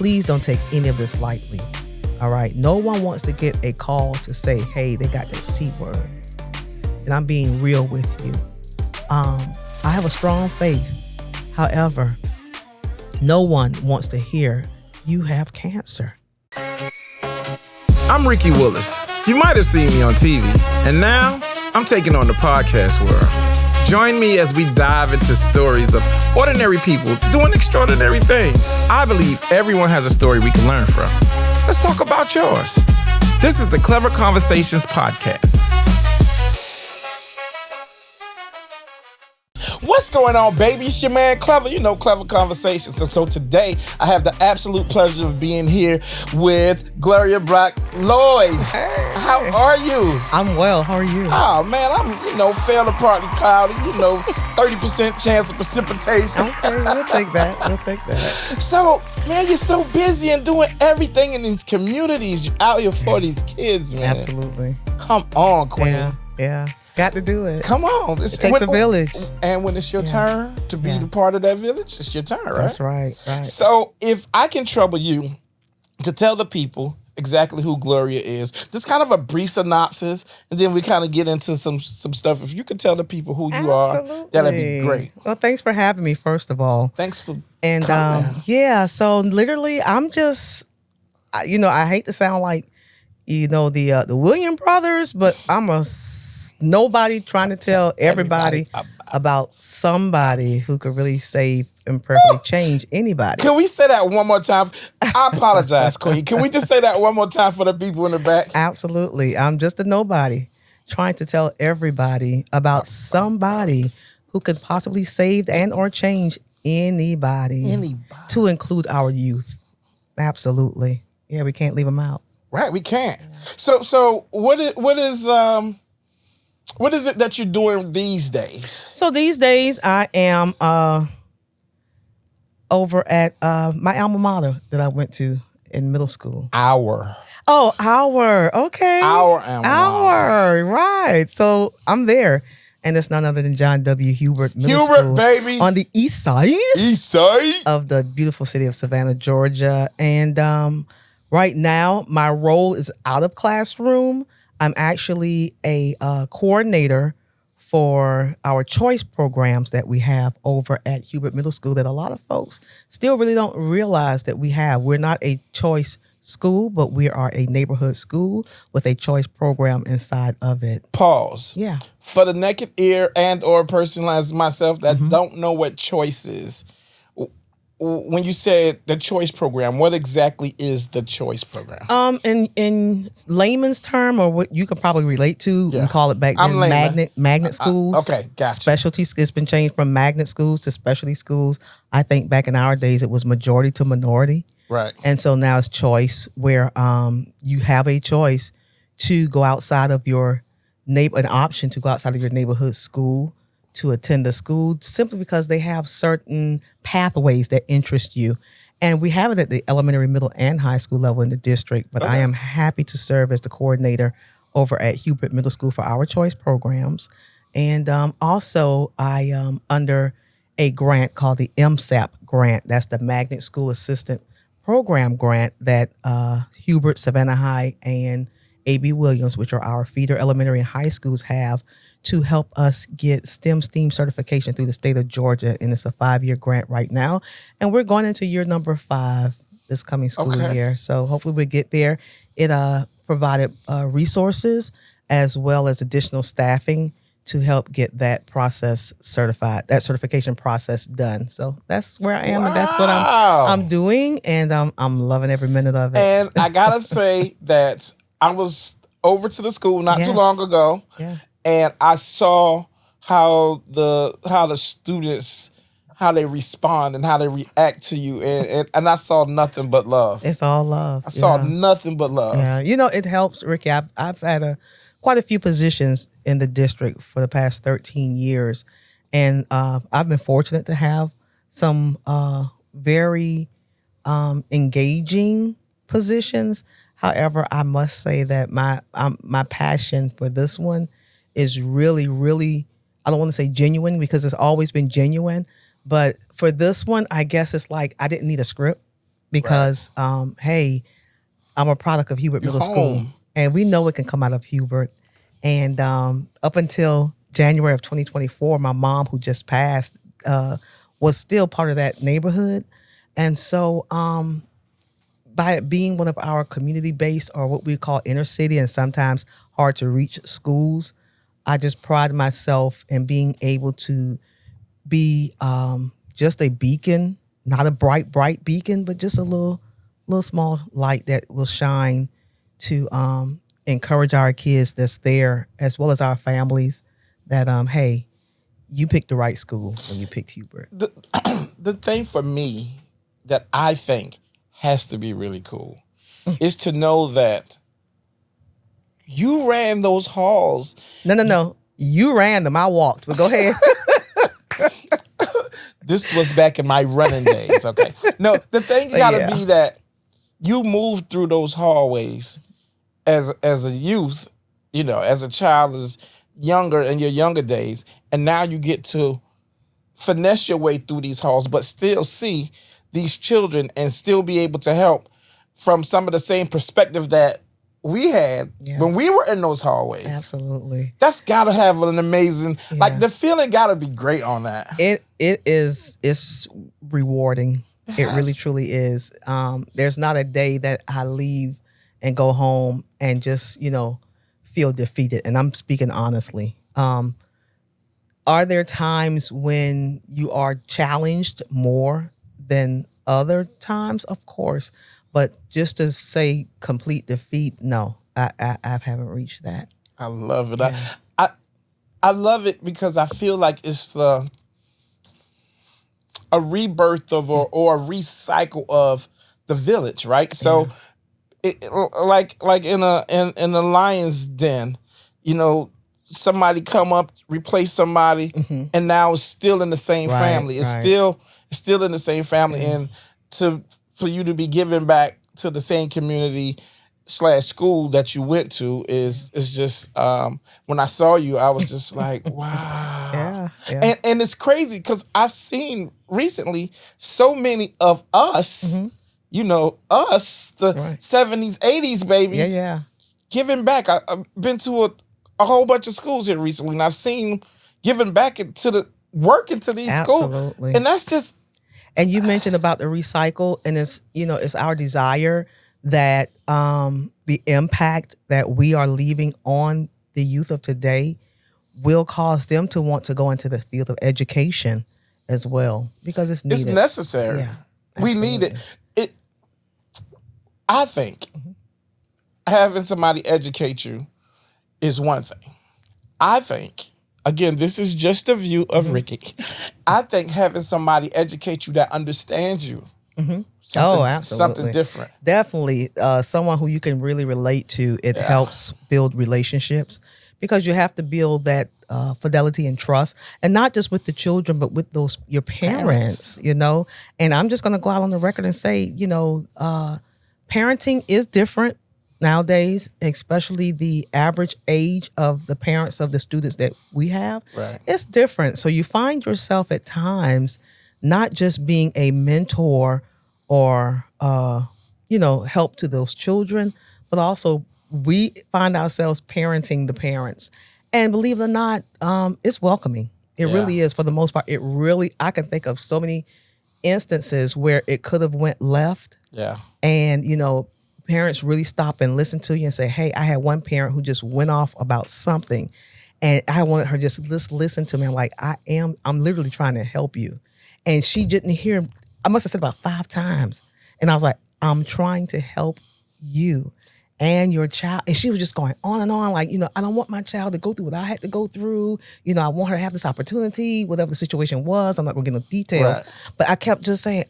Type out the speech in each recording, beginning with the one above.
please don't take any of this lightly. All right. No one wants to get a call to say, hey, they got that C word. And I'm being real with you. I have a strong faith. However, no one wants to hear you have cancer. I'm Ricky Willis. You might have seen me on TV. And now I'm taking on the podcast world. Join me as we dive into stories of ordinary people doing extraordinary things. I believe everyone has a story we can learn from. Let's talk about yours. This is the Clever Conversations Podcast. What's going on, baby? It's your man, Clever. You know, Clever Conversations. And so today, I have the absolute pleasure of being here with Gloria Brack Lloyd. Hey. How are you? I'm well. How are you? Oh, man, I'm, fairly partly cloudy, 30% chance of precipitation. Okay, we'll take that. So, man, you're so busy and doing everything in these communities. You're out here for these kids, man. Absolutely. Come on, Queen. Yeah. Got to do it. Come on. It takes a village. And when it's your turn to be the part of that village, it's your turn, right? That's right. So if I can trouble you to tell the people exactly who Gloria is, just kind of a brief synopsis, and then we kind of get into some stuff. If you could tell the people who you are, that'd be great. Well, thanks for having me, first of all. Thanks for coming. So literally, I'm just, I hate to sound like, the Williams brothers, but I'm a nobody trying to tell everybody about somebody who could really save and perfectly change anybody. Can we say that one more time? I apologize, Queen. Can we just say that one more time for the people in the back? Absolutely. I'm just a nobody trying to tell everybody about somebody who could possibly save and or change anybody. To include our youth. Absolutely. Yeah, we can't leave them out. Right, we can't. So what is it that you're doing these days? So these days I am over at my alma mater that I went to in middle school. Our. Okay. Our alma mater. Right. So I'm there. And it's none other than John W. Hubert Middle School. Baby. On the east side. Of the beautiful city of Savannah, Georgia. And right now, my role is out of classroom. I'm actually a coordinator for our choice programs that we have over at Hubert Middle School that a lot of folks still really don't realize that we have. We're not a choice school, but we are a neighborhood school with a choice program inside of it. Pause. Yeah. For the naked ear and or a person like myself that don't know what choice is, when you said the choice program, what exactly is the choice program? In layman's term, or what you could probably relate to, we call it back then magnet schools. Okay, gotcha. Specialty, it's been changed from magnet schools to specialty schools. I think back in our days, it was majority to minority. Right. And so now it's choice, where you have a choice to go outside of your an option to go outside of your neighborhood school to attend the school, simply because they have certain pathways that interest you. And we have it at the elementary, middle, and high school level in the district. But I am happy to serve as the coordinator over at Hubert Middle School for our choice programs. And also, I am under a grant called the MSAP grant. That's the Magnet School Assistant Program grant that Hubert, Savannah High, and A.B. Williams, which are our feeder elementary and high schools, have to help us get STEM certification through the state of Georgia. And it's a 5-year grant right now. And we're going into year number 5 this coming school year. So hopefully we'll get there. It provided resources as well as additional staffing to help get that process certified, that certification process done. So that's where I am, and that's what I'm doing, and I'm loving every minute of it. And I gotta say that I was over to the school not too long ago, and I saw how the students, how they respond and how they react to you, and I saw nothing but love. It's all love. I saw nothing but love. Yeah, it helps, Ricky. I've had quite a few positions in the district for the past 13 years, and I've been fortunate to have some very engaging positions. However, I must say that my passion for this one is really, really, I don't want to say genuine because it's always been genuine, but for this one, I guess it's like I didn't need a script. because, hey, I'm a product of Hubert Middle School, and we know it can come out of Hubert. And up until January of 2024, my mom, who just passed, was still part of that neighborhood. And so by it being one of our community-based or what we call inner city and sometimes hard to reach schools, I just pride myself in being able to be just a beacon, not a bright beacon, but just a little small light that will shine to encourage our kids that's there, as well as our families, that hey, you picked the right school when you picked Hubert. The thing for me that I think has to be really cool is to know that you ran those halls. No. You ran them. I walked. But go ahead. This was back in my running days. Okay. No, the thing gotta be that you moved through those hallways as a youth, as a child, as younger in your younger days, and now you get to finesse your way through these halls, but still see these children and still be able to help from some of the same perspective that we had when we were in those hallways. Absolutely. That's gotta have an amazing, like the feeling gotta be great on that. It's rewarding. It really truly is. There's not a day that I leave and go home and just, feel defeated. And I'm speaking honestly. Are there times when you are challenged more than other times? Of course. But just to say complete defeat, no, I haven't reached that. I love it. Yeah. I love it because I feel like it's a rebirth of or a recycle of the village, right? So, like in a lion's den, somebody come up, replace somebody, and now it's still in the same family. It's still in the same family, and for you to be giving back to the same community / school that you went to is just when I saw you, I was just like, wow. Yeah. And it's crazy because I've seen recently so many of us, us, the 70s, 80s babies, giving back. I've been to a whole bunch of schools here recently, and I've seen giving back into these schools. And that's just. And you mentioned about the recycle, and it's our desire that the impact that we are leaving on the youth of today will cause them to want to go into the field of education as well, because it's needed. It's necessary. Yeah, we need it. I think having somebody educate you is one thing. I think, again, this is just a view of Ricky. I think having somebody educate you that understands you. Absolutely. Something different. Definitely. Someone who you can really relate to. It helps build relationships, because you have to build that fidelity and trust, and not just with the children, but with your parents. And I'm just going to go out on the record and say, parenting is different nowadays, especially the average age of the parents of the students that we have. Right. It's different. So you find yourself at times not just being a mentor or, help to those children, but also we find ourselves parenting the parents. And believe it or not, it's welcoming. It really is, for the most part. I can think of so many instances where it could have went left. Yeah. And, parents really stop and listen to you and say, hey, I had one parent who just went off about something, and I wanted her just listen to me. I'm like, I'm literally trying to help you. And she didn't hear. I must have said about 5 times. And I was like, I'm trying to help you and your child. And she was just going on and on, like, I don't want my child to go through what I had to go through. I want her to have this opportunity, whatever the situation was. I'm not going to get no details. Right. But I kept just saying,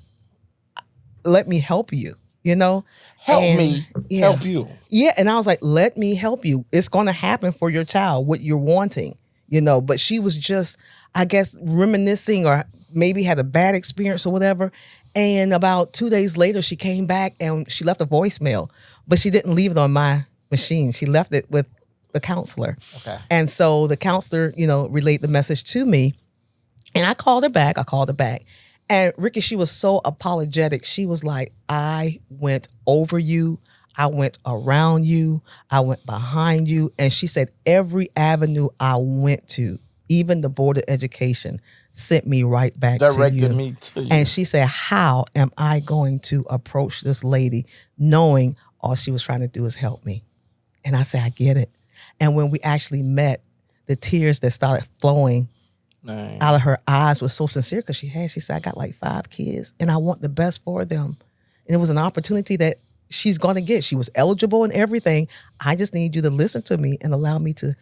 let me help you. Help me help you. Yeah. And I was like, let me help you. It's going to happen for your child, what you're wanting, but she was just, I guess, reminiscing, or maybe had a bad experience or whatever. And about 2 days later, she came back and she left a voicemail, but she didn't leave it on my machine. She left it with the counselor. Okay. And so the counselor, relayed the message to me, and I called her back. And Ricky, she was so apologetic. She was like, I went over you. I went around you. I went behind you. And she said every avenue I went to, even the Board of Education, sent me right back to you. Directed me to you. And she said, how am I going to approach this lady knowing all she was trying to do is help me? And I said, I get it. And when we actually met, the tears that started flowing out of her eyes was so sincere because she said, I got like 5 kids and I want the best for them. And it was an opportunity that she's going to get. She was eligible and everything. I just need you to listen to me and allow me to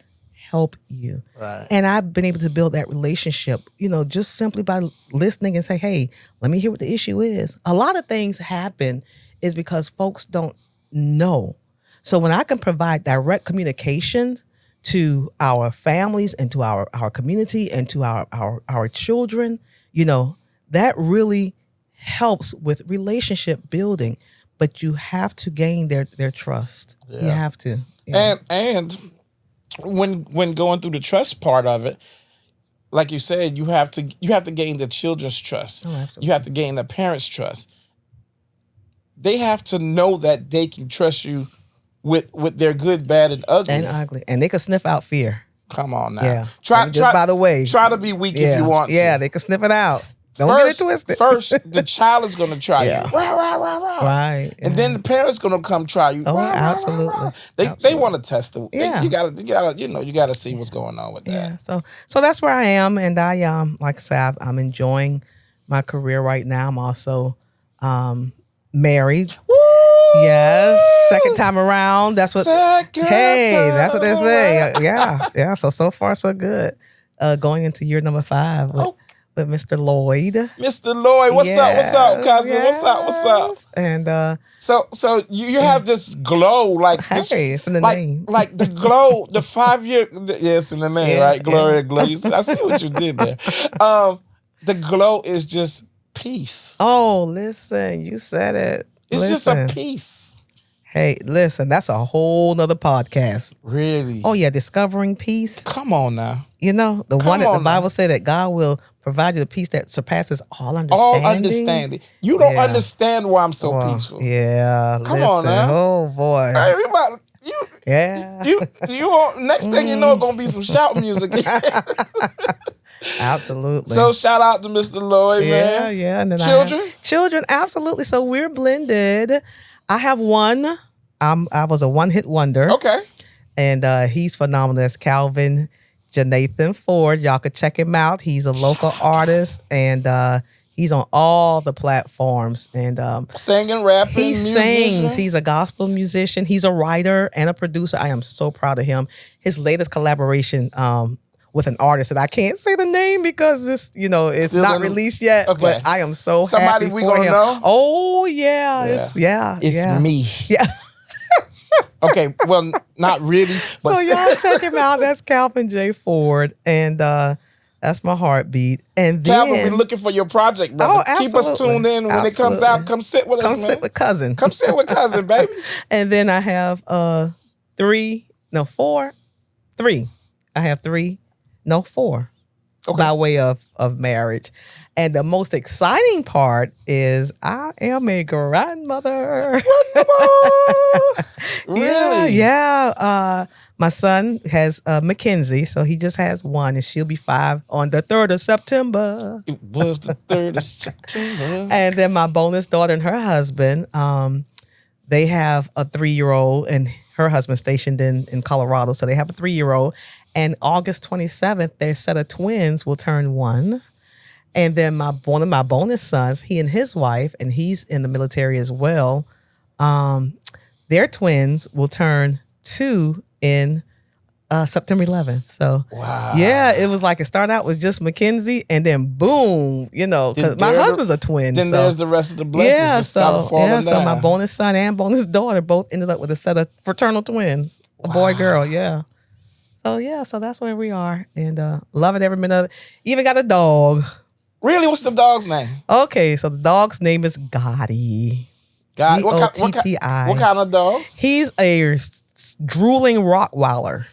help you. Right. And I've been able to build that relationship, just simply by listening and say, hey, let me hear what the issue is. A lot of things happen is because folks don't know. So when I can provide direct communications to our families and to our community and to our children, that really helps with relationship building. But you have to gain their trust. Yeah. You have to. Yeah. And when going through the trust part of it, like you said, you have to gain the children's trust. Oh, absolutely. You have to gain the parents' trust. They have to know that they can trust you with their good, bad, and ugly. And ugly. And they can sniff out fear. Come on now. Yeah. Try by the way. Try to be weak if you want to. Yeah, they can sniff it out. Don't get it twisted. First, the child is going to try you. Right. And then the parents going to come try you. Oh, absolutely. They want to test it. Yeah. You gotta see what's going on with that. Yeah. So that's where I am. And I, like I said, I'm enjoying my career right now. I'm also married. Woo! Yes. Second time around. That's what that's what they say. Yeah. So far so good. Going into year number 5 with Mr. Lloyd. Mr. Lloyd, what's up, cousin? Yes. What's up? And so you have this glow, like it's in the name. Like the glow, the 5-year. Yes, in the name, right? Gloria, Gloria. I see what you did there. The glow is just peace. Oh, listen, you said it. It's just a peace. Hey, listen, that's a whole nother podcast. Really? Oh yeah, discovering peace. Come on now. The one that the Bible said that God will provide you the peace that surpasses all understanding. All understanding. You don't understand why I'm so peaceful. Yeah. Come on now. Oh boy. Hey, next thing you know, gonna be some shout music. Absolutely. So shout out to Mr. Lloyd, man. Yeah. And then Children, absolutely. So we're blended. I have one. I was a one-hit wonder. Okay. And he's phenomenal. That's Calvin Jonathan Ford. Y'all could check him out. He's a local artist, and he's on all the platforms. And singing, rapping, he musician. sings. He's a gospel musician. He's a writer and a producer. I am so proud of him. His latest collaboration with an artist, and I can't say the name because it's still not released yet. Okay. But I am so Somebody happy we for gonna him. know? Oh yeah. It's me. Yeah. Okay, well, not really. But so y'all check him out. That's Calvin J. Ford, and that's my heartbeat. And then, Calvin, we're looking for your project, brother. Oh, keep us tuned in when it comes out. Come sit with us, man. Come sit with cousin. Come sit with cousin, baby. And then I have 4. I have 4. Okay. By way of marriage. And the most exciting part is I am a grandmother. Really? Yeah. My son has Mackenzie, so he just has one, and she'll be 5 on the 3rd of September. It was the 3rd of September. And then my bonus daughter and her husband, they have a 3-year-old, and her husband's stationed in Colorado, so they have a 3-year-old. And August 27th, their set of twins will turn 1. And then one of my bonus sons, he and his wife, and he's in the military as well, their twins will turn 2 in September 11th. So, wow. Yeah, it was like it started out with just Mackenzie, and then boom, because my husband's a twin. Then there's the rest of the blessings So my bonus son and bonus daughter both ended up with a set of fraternal twins, a boy, girl, yeah. So that's where we are, and love it every minute of it. Even got a dog. Really? What's the dog's name? Okay, so the dog's name is Gotti. Gotti. What kind of dog? He's a drooling Rottweiler.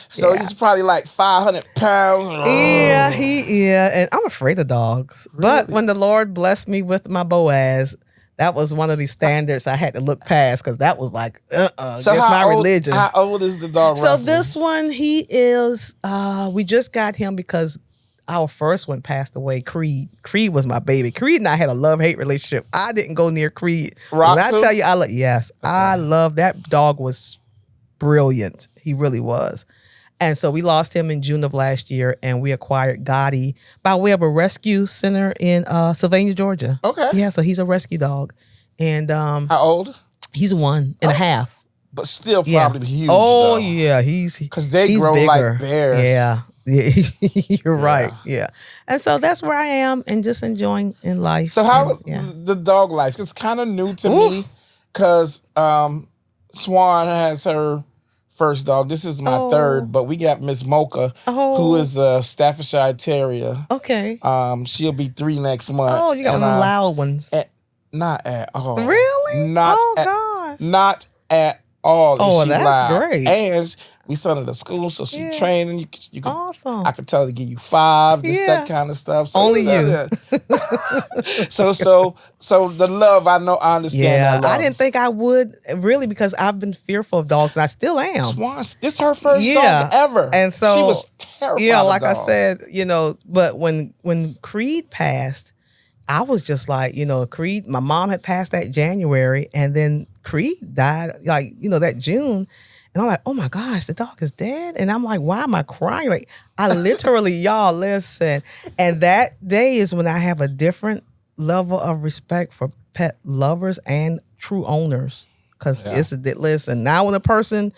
So he's probably like 500 pounds. Yeah, and I'm afraid of dogs. Really? But when the Lord blessed me with my Boaz, that was one of these standards I had to look past because that was like, so that's my religion. How old is the dog? So roughly? This one, he is, we just got him because our first one passed away, Creed. Creed was my baby. Creed and I had a love-hate relationship. I didn't go near Creed. Rock when I tell you, I love that dog was brilliant. He really was. And so we lost him in June of last year, and we acquired Gotti by way of a rescue center in Sylvania, Georgia. Okay. Yeah, so he's a rescue dog. And how old? He's 1.5. But still probably huge. Oh, though. Yeah. Because he's grow bigger. Like bears. Yeah. You're right. Yeah. And so that's where I am and just enjoying in life. So how the dog life? It's kind of new to me because Swan has her first dog. This is my third, but we got Miss Mocha, who is a Staffordshire Terrier. Okay. She'll be 3 next month. Oh, you got one of the loud ones. Not at all. Really? Gosh. Not at all. Oh, that's loud. Great. And we sent her to school, so she training. You can, awesome. I could tell her to give you 5, that kind of stuff. So only you. So the love, I understand. Yeah, I didn't think I would really because I've been fearful of dogs, and I still am. Swan, this is her first dog ever, and so she was terrified. Yeah, like of dogs. I said, but when Creed passed, I was just like, Creed. My mom had passed that January, and then Creed died, like that June. And I'm like, oh my gosh, the dog is dead. And I'm like, why am I crying? Like, I literally, y'all, listen. And that day is when I have a different level of respect for pet lovers and true owners. Because listen, now when a person,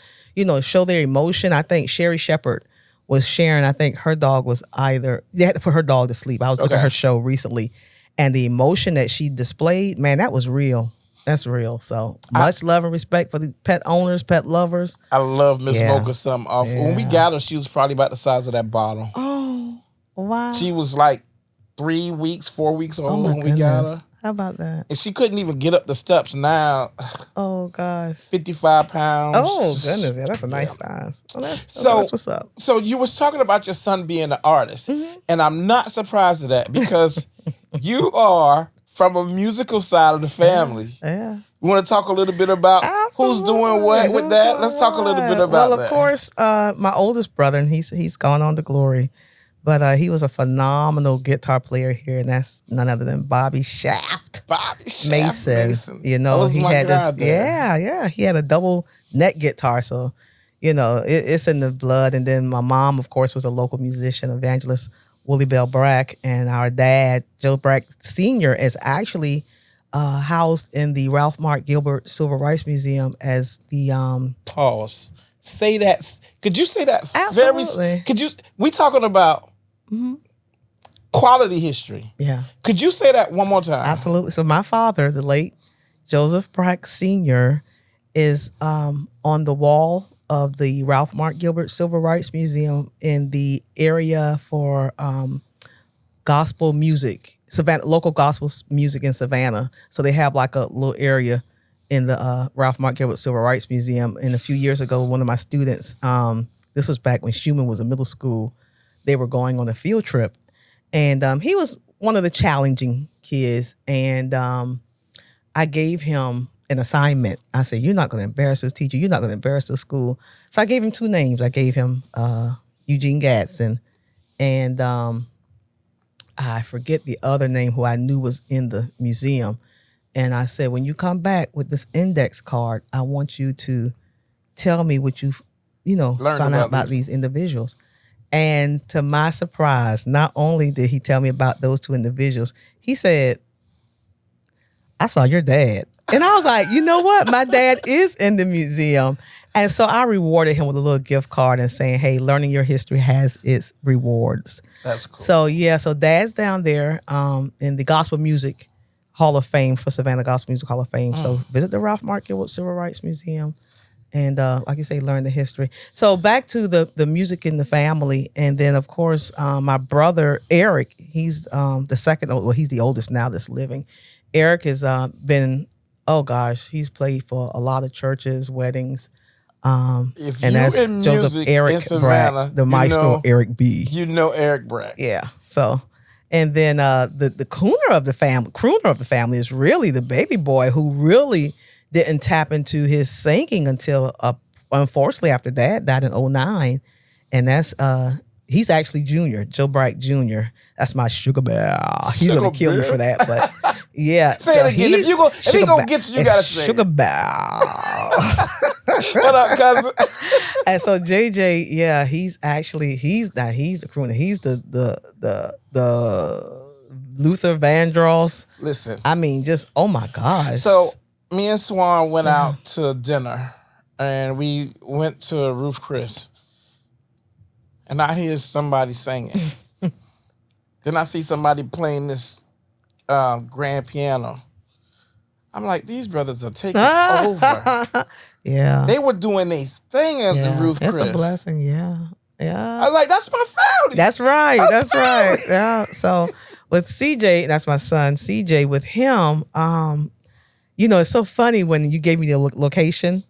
show their emotion, I think Sherry Shepherd was sharing, I think her dog was they had to put her dog to sleep. I was looking at her show recently. And the emotion that she displayed, man, that was real. That's real. So much love and respect for the pet owners, pet lovers. I love Miss Mocha something off. Yeah. When we got her, she was probably about the size of that bottle. Oh, wow. She was like 4 weeks old when we got her. How about that? And she couldn't even get up the steps now. Oh, gosh. 55 pounds. Oh, goodness. Yeah, that's a nice size. Oh, that's what's up. So you was talking about your son being an artist. Mm-hmm. And I'm not surprised at that because you are from a musical side of the family. Yeah. You want to talk a little bit about who's doing what with that? Let's talk a little bit about that. Well, of course, my oldest brother, and he's gone on to glory, but he was a phenomenal guitar player here, and that's none other than Bobby Shaft. Mason. He had this. Yeah. He had a double neck guitar, so it's in the blood. And then my mom, of course, was a local musician, evangelist. Willie Bell Brack, and our dad, Joe Brack Sr., is actually housed in the Ralph Mark Gilbert Civil Rights Museum as the Pause. Say that. Could you say that? Absolutely. We talking about quality history. Yeah. Could you say that one more time? Absolutely. So my father, the late Joseph Brack Sr., is on the wall of the Ralph Mark Gilbert Civil Rights Museum in the area for gospel music, Savannah, local gospel music in Savannah. So they have like a little area in the Ralph Mark Gilbert Civil Rights Museum. And a few years ago, one of my students, this was back when Schumann was in middle school, they were going on a field trip. And he was one of the challenging kids. And I gave him an assignment. I said, you're not going to embarrass this teacher. You're not going to embarrass the school. So I gave him 2 names. I gave him Eugene Gadsden, and I forget the other name who I knew was in the museum. And I said, when you come back with this index card, I want you to tell me what you've, found out about these individuals. And to my surprise, not only did he tell me about those 2 individuals, he said, I saw your dad. And I was like, you know what? My dad is in the museum. And so I rewarded him with a little gift card and saying, hey, learning your history has its rewards. That's cool. So Dad's down there in the Gospel Music Hall of Fame for Savannah Gospel Music Hall of Fame. So visit the Ralph Mark Gilbert Civil Rights Museum and, like you say, learn the history. So back to the music in the family. And then, of course, my brother, Eric, he's the second, well, he's the oldest now that's living. Eric has been, he's played for a lot of churches, weddings, If And you that's in Joseph music Eric in Savannah, Brack, the maestro Eric B. You know Eric Brack. Yeah. So, and then the crooner of the family is really the baby boy who really didn't tap into his singing until unfortunately after Dad died in 2009, and that's he's actually Junior, Joe Brack Jr. That's my sugar bear. He's gonna kill me for that, but yeah. Say it again. If he gonna get you, you gotta say sugar it. bear. What up, cousin? And so JJ, yeah, he's the crooner. He's the Luther Vandross. Listen, I mean, just oh my gosh. So me and Swan went out to dinner, and we went to Ruth Chris, and I hear somebody singing. Then I see somebody playing this grand piano. I'm like, these brothers are taking over. Yeah. They were doing a thing at the Ruth Chris. It's a blessing, yeah. I was like, that's my family. That's right. That's right. Yeah. So with CJ, that's my son, CJ, with him, it's so funny when you gave me the location.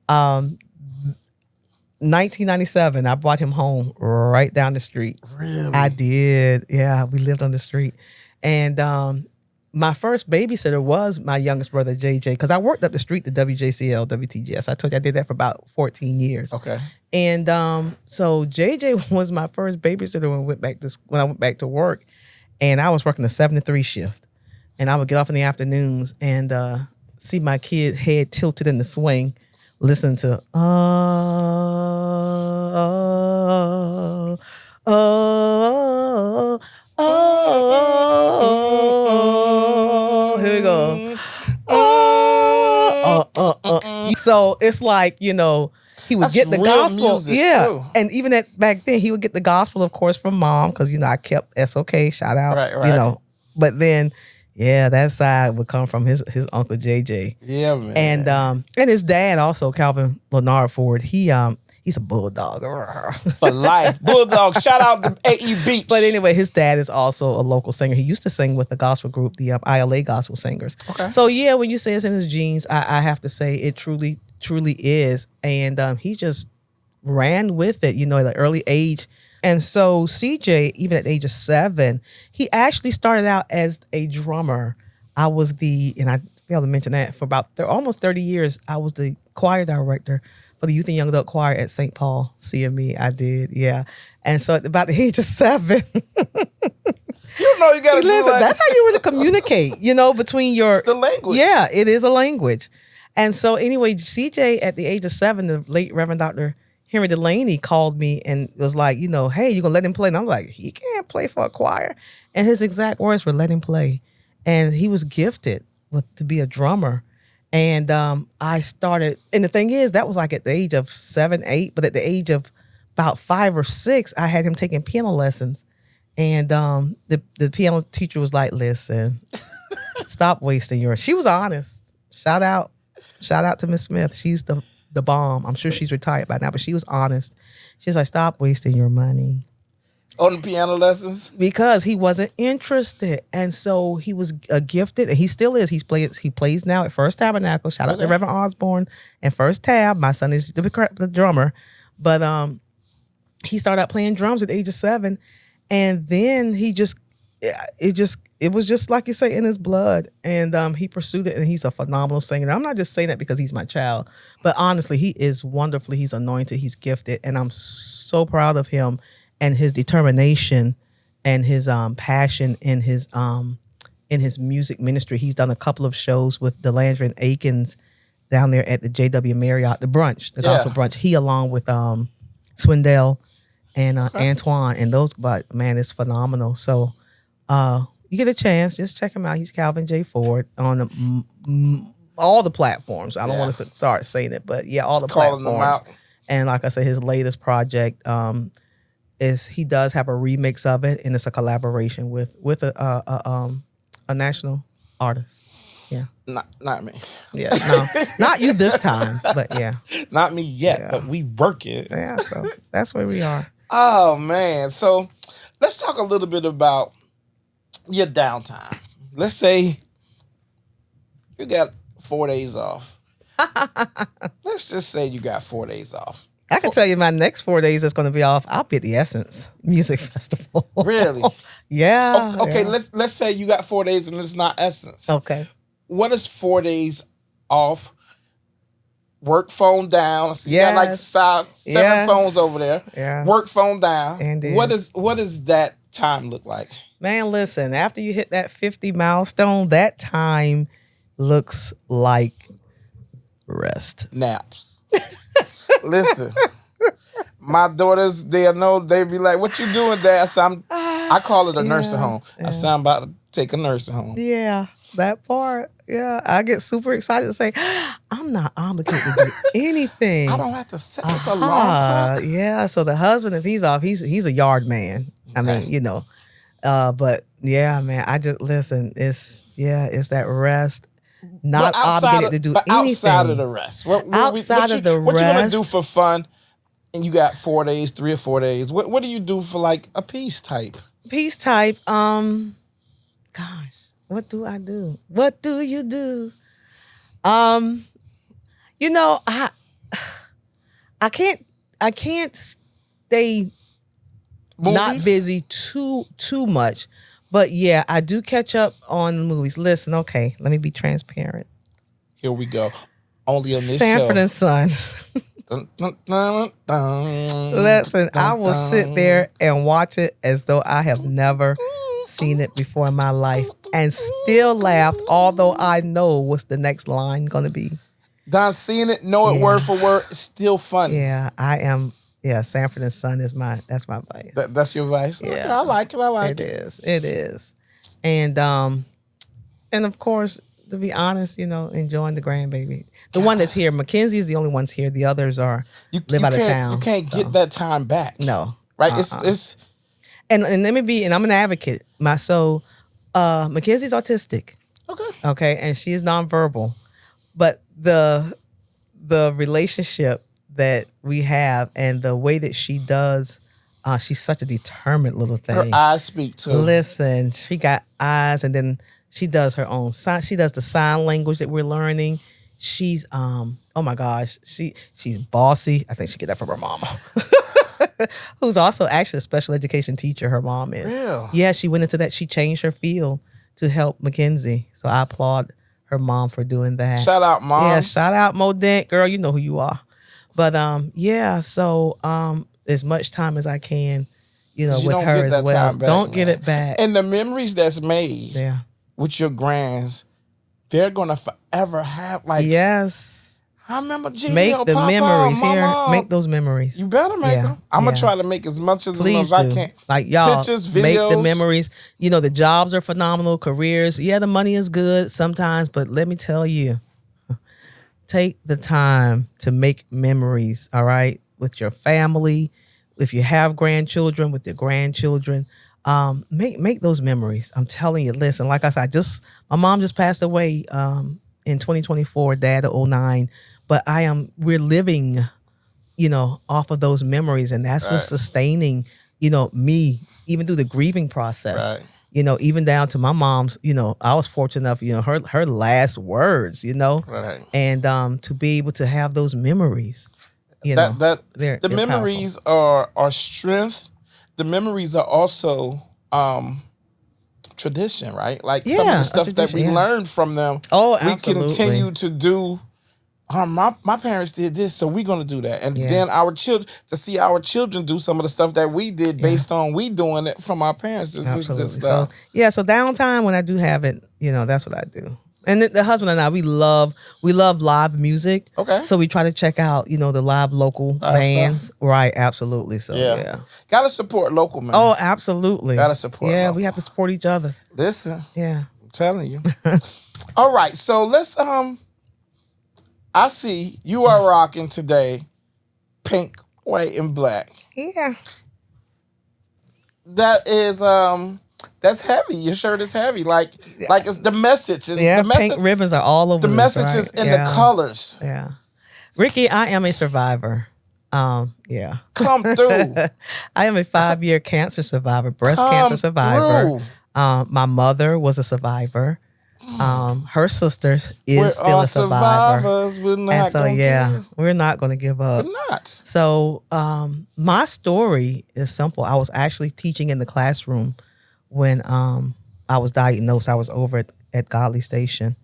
1997, I brought him home right down the street. Really? I did. Yeah, we lived on the street. And my first babysitter was my youngest brother, JJ, because I worked up the street to WJCL, WTGS. I told you I did that for about 14 years. Okay. And so JJ was my first babysitter when I went back to work. And I was working the 7 to 3 shift. And I would get off in the afternoons and see my kid head tilted in the swing, listening to here we go. So it's like, he would That's get the real gospel. music, Yeah. too. And even back then, he would get the gospel, of course, from Mom, because, I kept SOK, shout out, Right. But then, yeah, that side would come from his uncle JJ. Yeah, man. And his dad also, Calvin Leonard Ford, he's a bulldog. For life. Bulldog, shout out to AE Beach. But anyway, his dad is also a local singer. He used to sing with the gospel group, the ILA Gospel Singers. Okay. So yeah, when you say it's in his genes, I have to say it truly is. And he just ran with it, at an early age. And so CJ, even at the age of 7, he actually started out as a drummer. I was and I failed to mention that, for about almost 30 years, I was the choir director for the Youth and Young Adult Choir at St. Paul, CME. I did, yeah. And so at about the age of 7, you know you gotta listen, that's how you really communicate, between your... It's the language. Yeah, it is a language. And so anyway, CJ, at the age of 7, the late Reverend Dr. Henry Delaney called me and was like, hey, you gonna let him play? And I'm like, he can't play for a choir. And his exact words were, let him play. And he was gifted to be a drummer. And I started, and the thing is, that was like at the age of 7, 8, but at the age of about 5 or 6, I had him taking piano lessons. And the piano teacher was like, listen, stop wasting she was honest. Shout out to Miss Smith. She's the bomb. I'm sure she's retired by now, but she was honest. She was like, stop wasting your money. On the piano lessons? Because he wasn't interested. And so he was gifted, and he still is. He plays now at First Tabernacle. Shout out to Reverend Osborne and First Tab. My son is the drummer. But he started out playing drums at the age of 7. And then it was just like you say, in his blood. And he pursued it, and he's a phenomenal singer. And I'm not just saying that because he's my child, but honestly, he is wonderfully, he's anointed, he's gifted, and I'm so proud of him and his determination and his passion in his music ministry. He's done a couple of shows with DeLandre and Akins down there at the JW Marriott, the gospel brunch. He along with Swindell and Antoine, and those, but man, it's phenomenal. So you get a chance, just check him out. He's Calvin J. Ford on all the platforms. I don't want to start saying it, but yeah, all the platforms. And like I said, his latest project is he does have a remix of it, and it's a collaboration with a national artist. Yeah, not me. Yeah, no, not you this time, but yeah, not me yet. But we work it. Yeah, so that's where we are. Oh man, so let's talk a little bit about your downtime. Let's say you got 4 days off. Let's let's just say you got 4 days off. I can tell you my next 4 days that's going to be off. I'll be at the Essence Music Festival. Really? Yeah. Okay, yeah. let's say you got 4 days and it's not Essence. Okay. What is 4 days off? Work phone down. So you got like seven phones over there. Yes. Work phone down. And what does that time look like? Man, listen, after you hit that 50 milestone, that time looks like rest. Naps. Listen, my daughters, they be like, "What you doing, Dad?" So I call it a nursing home. Yeah. I say I'm about to take a nursing home. Yeah, that part. Yeah, I get super excited to say, I'm not obligated to do anything. I don't have to set this alarm clock. Yeah, so the husband, if he's off, he's a yard man. I mean, you know. But yeah, man, I just listen. It's that rest. Not obligated to do anything. Outside of the rest, what you gonna do for fun? And you got 4 days, 3 or 4 days. What do you do for like a peace type? Peace type. Gosh, what do I do? What do you do? You know, I can't stay Movies? Not busy too much. But yeah, I do catch up on movies. Listen, okay, let me be transparent. Here we go. Only on this Sanford show. and Sons. Dun, dun, dun, dun, Listen, dun, I will sit there and watch it as though I have never seen it before in my life and still laughed, although I know what's the next line going to be. Done seen it, know it word for word, it's still funny. Yeah, I am. Yeah, Sanford and Son is my vice. That's your vice? Yeah. Okay, I like it. It is. And of course, to be honest, you know, enjoying the grandbaby. The one that's here, Mackenzie is the only one's here. The others live out of town. You can't get that time back. No. Right? It's and let me be, and I'm an advocate. Mackenzie's autistic. Okay, and she is nonverbal. But the relationship that we have and the way that she does, she's such a determined little thing. Her eyes speak too. Listen, she got eyes, and then she does her own sign. She does the sign language that we're learning. She's oh my gosh, she's bossy. I think she get that from her mama, who's also actually a special education teacher. Her mom is. Real? Yeah, she went into that. She changed her field to help Mackenzie. So I applaud her mom for doing that. Shout out, Mom. Yeah, shout out, Mo Dent. Girl, you know who you are. But so as much time as I can, you know, with her as well. Don't get it back. And the memories that's made with your grands, they're gonna forever have like. Yes. I remember Gio, make the Papa, memories Mama. here. Make those memories. You better make them. I'm gonna try to make as much as I can. Like y'all, pictures, videos. Make the memories. You know, the jobs are phenomenal. Careers, the money is good sometimes, but let me tell you, take the time to make memories. All right, with your family, if you have grandchildren, with your grandchildren, make those memories. I'm telling you. Listen, like I said, my mom just passed away in 2024. Dad of 09. But we're living, you know, off of those memories. And that's what's sustaining, you know, me, even through the grieving process. Right. You know, even down to my mom's, you know, I was fortunate enough, you know, her last words, you know. Right. And to be able to have those memories, you know. The memories are strength. The memories are also tradition, right? Like some of the stuff that we learned from them, we continue to do. My parents did this, so we're gonna do that, and then our children to see our children do some of the stuff that we did based on we doing it from our parents. This is good stuff. So downtime when I do have it, you know, that's what I do. And the husband and I, we love live music. Okay, so we try to check out, you know, the live local bands. Stuff. Right, absolutely. So gotta support local, man. Oh, absolutely. Gotta support. Yeah, local. We have to support each other. Listen, I'm telling you. All right, so let's I see you are rocking today pink, white, and black. Yeah. That is that's heavy. Your shirt is heavy. Like it's the message. Yeah, the pink ribbons are all over the messages and the colors. Yeah. Ricky, I am a survivor. Come through. I am a 5-year cancer survivor, breast cancer survivor. My mother was a survivor. Her sister is We're still all a survivor. survivors. We're not And so, gonna yeah, we're not going to give up. We're not. So my story is simple. I was actually teaching in the classroom when I was diagnosed. I was over at Godly Station.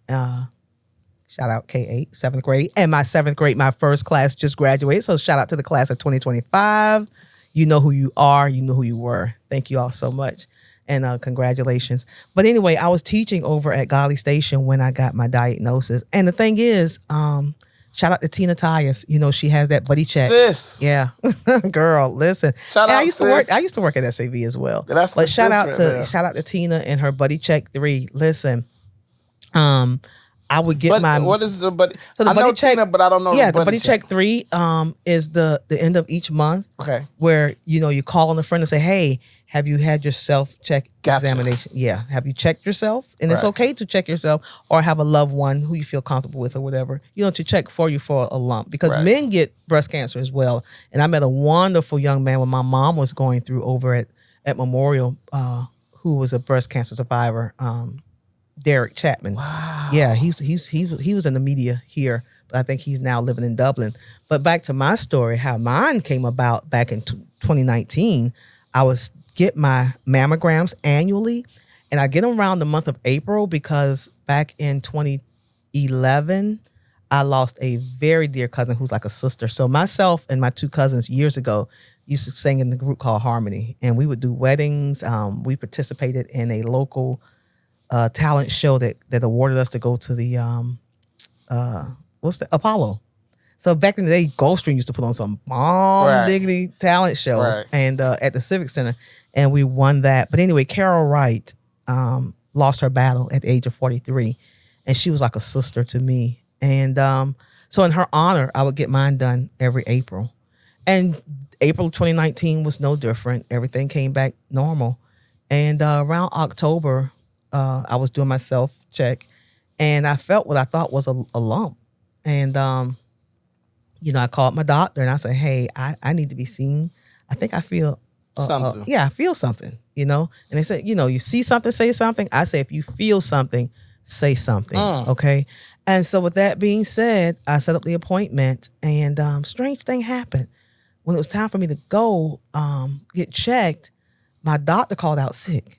Shout out K8, 7th grade. And my 7th grade, my first class just graduated. So shout out to the class of 2025. You know who you are. You know who you were. Thank you all so much. And congratulations. But anyway, I was teaching over at Godly Station when I got my diagnosis. And the thing is, shout out to Tina Tyus. You know, she has that buddy check. Sis. Yeah. Girl, listen. Shout out, I used sis. I used to work at SAV as well. Yeah, that's but the shout out sis to right there. shout out to Tina and her buddy check 3. Listen. I would get what is the buddy? So the I buddy know check, Tina, but I don't know. Yeah, the buddy check 3 is the end of each month. Okay. Where you call on a friend and say, "Hey, have you had your self-check examination? Yeah, have you checked yourself? And it's okay to check yourself, or have a loved one who you feel comfortable with, or whatever. To check for you for a lump, because men get breast cancer as well. And I met a wonderful young man when my mom was going through over at Memorial, who was a breast cancer survivor. Derek Chapman. Wow. Yeah, he was in the media here, but I think he's now living in Dublin. But back to my story, how mine came about back in 2019. I was get my mammograms annually, and I get them around the month of April because back in 2011, I lost a very dear cousin who's like a sister. So myself and my 2 cousins years ago used to sing in the group called Harmony, and we would do weddings. We participated in a local talent show that awarded us to go to the Apollo. So back in the day, Gulfstream used to put on some bomb diggity talent shows, and at the Civic Center, and we won that. But anyway, Carol Wright lost her battle at the age of 43, and she was like a sister to me. And so in her honor, I would get mine done every April. And April 2019 was no different. Everything came back normal. And around October, I was doing my self-check, and I felt what I thought was a lump. And, I called my doctor, and I said, hey, I need to be seen. I think I feel something. I feel something, And they said, you see something, say something. I say, if you feel something, say something, okay? And so with that being said, I set up the appointment, and strange thing happened. When it was time for me to go get checked, my doctor called out sick.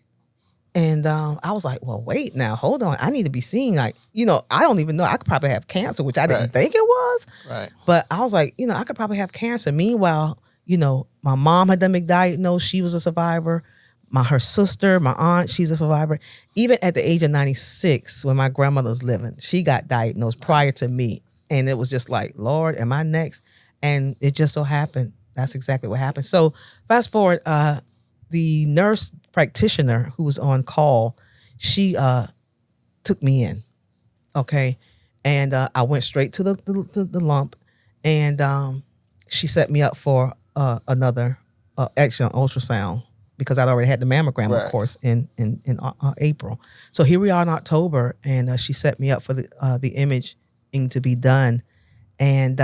And I was like, well, wait now, hold on. I need to be seen. Like, I don't even know. I could probably have cancer, which I didn't think it was. Right. But I was like, I could probably have cancer. Meanwhile, my mom had been diagnosed. She was a survivor. Her sister, my aunt, she's a survivor. Even at the age of 96, when my grandmother was living, she got diagnosed prior to me. And it was just like, Lord, am I next? And it just so happened. That's exactly what happened. So fast forward, the nurse practitioner who was on call, she took me in, okay? And I went straight to the lump, and she set me up for another ultrasound because I'd already had the mammogram, of course, in April. So here we are in October, and she set me up for the imaging to be done, and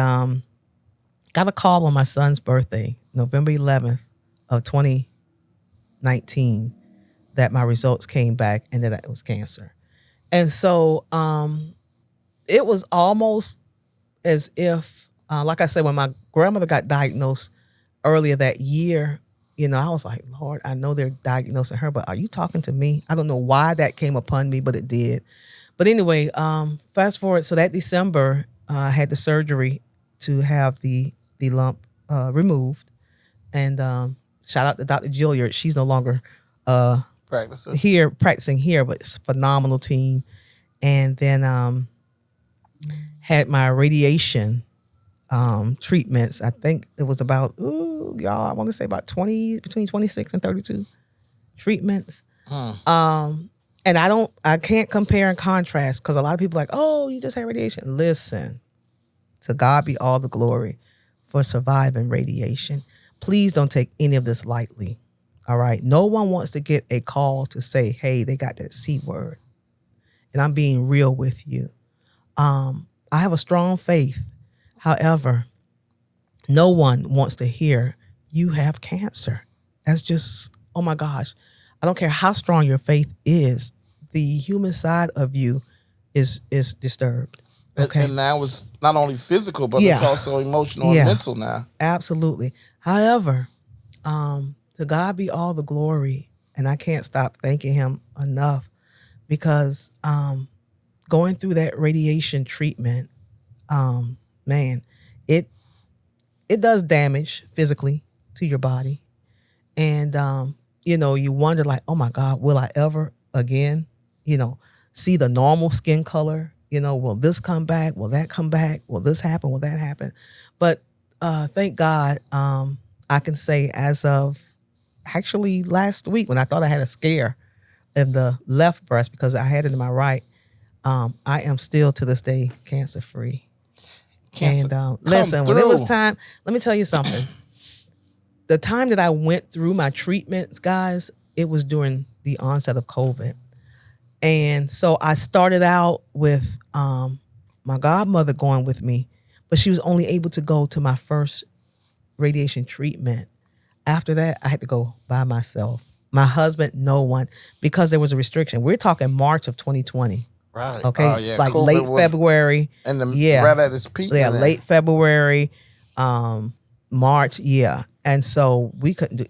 got a call on my son's birthday, November 11th of 2019, that my results came back and that it was cancer. And so it was almost as if, like I said, when my grandmother got diagnosed earlier that year, I was like, Lord, I know they're diagnosing her, but are you talking to me? I don't know why that came upon me, but it did. But anyway, fast forward. So that December, I had the surgery to have the lump removed. And shout out to Dr. Gilliard. She's no longer practicing here, but it's a phenomenal team. And then had my radiation treatments. I think it was about, I want to say about between 26 and 32 treatments. And I can't compare and contrast because a lot of people are like, oh, you just had radiation. Listen, to God be all the glory for surviving radiation. Please don't take any of this lightly. All right. No one wants to get a call to say, hey, they got that C word. And I'm being real with you. I have a strong faith. However, no one wants to hear you have cancer. That's just, oh my gosh. I don't care how strong your faith is. the human side of you is disturbed. Okay. And now it's not only physical, but it's also emotional and mental now. Absolutely. However, to God be all the glory, and I can't stop thanking him enough, because going through that radiation treatment, man, it does damage physically to your body. And, you wonder like, oh my God, will I ever again, see the normal skin color? Will this come back? Will that come back? Will this happen? Will that happen? But thank God, I can say as of actually last week, when I thought I had a scare in the left breast because I had it in my right, I am still to this day cancer free. And listen, when it was time, let me tell you something. The time that I went through my treatments, guys, it was during the onset of COVID. And so I started out with my godmother going with me, but she was only able to go to my first radiation treatment. After that, I had to go by myself. My husband, no one, because there was a restriction. We're talking March of 2020. Right. Okay. Oh, yeah. Like COVID late February. And right at its peak. Yeah, late February, March. Yeah. And so we couldn't do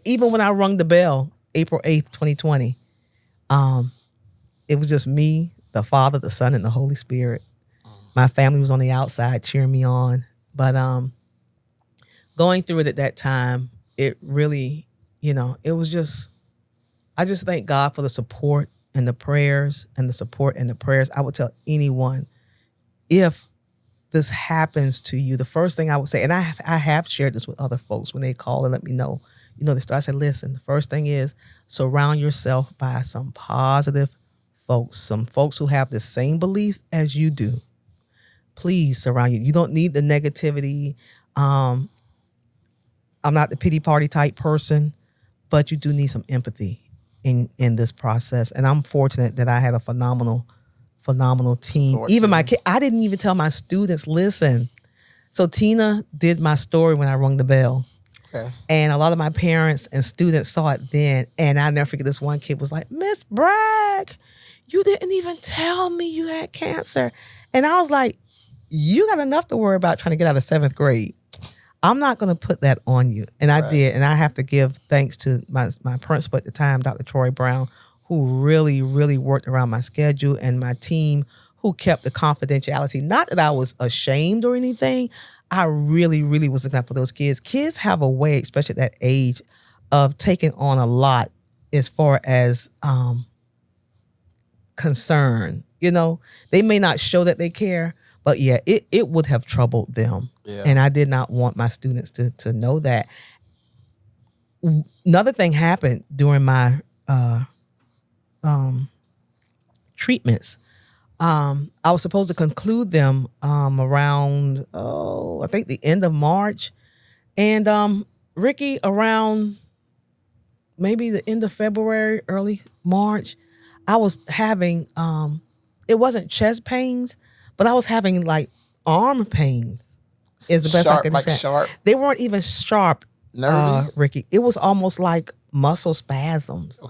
even when I rung the bell, April 8th, 2020, it was just me, the Father, the Son, and the Holy Spirit. My family was on the outside cheering me on. But going through it at that time, it really, it was just, I just thank God for the support and the prayers and the support and the prayers. I would tell anyone, if this happens to you, the first thing I would say, and I have shared this with other folks when they call and let me know, they start, I said, listen, the first thing is surround yourself by some positive folks, some folks who have the same belief as you do. Please surround you. You don't need the negativity. I'm not the pity party type person, but you do need some empathy in this process. And I'm fortunate that I had a phenomenal team. Even my kid, I didn't even tell my students, listen. So Tina did my story when I rung the bell. Okay. And a lot of my parents and students saw it then. And I'll never forget, this one kid was like, Miss Brack, you didn't even tell me you had cancer. And I was like, you got enough to worry about trying to get out of 7th grade. I'm not going to put that on you. And I did. And I have to give thanks to my principal at the time, Dr. Troy Brown, who really, really worked around my schedule, and my team who kept the confidentiality. Not that I was ashamed or anything. I really, really was looking out for those kids. Kids have a way, especially at that age, of taking on a lot as far as concern. They may not show that they care, but yeah, it would have troubled them. Yeah. And I did not want my students to know that. Another thing happened during my treatments. I was supposed to conclude them around, I think the end of March. And Ricky, around maybe the end of February, early March, I was having, it wasn't chest pains, but I was having like arm pains is the best I can describe. Sharp? They weren't even sharp, nervy? Ricky. It was almost like muscle spasms.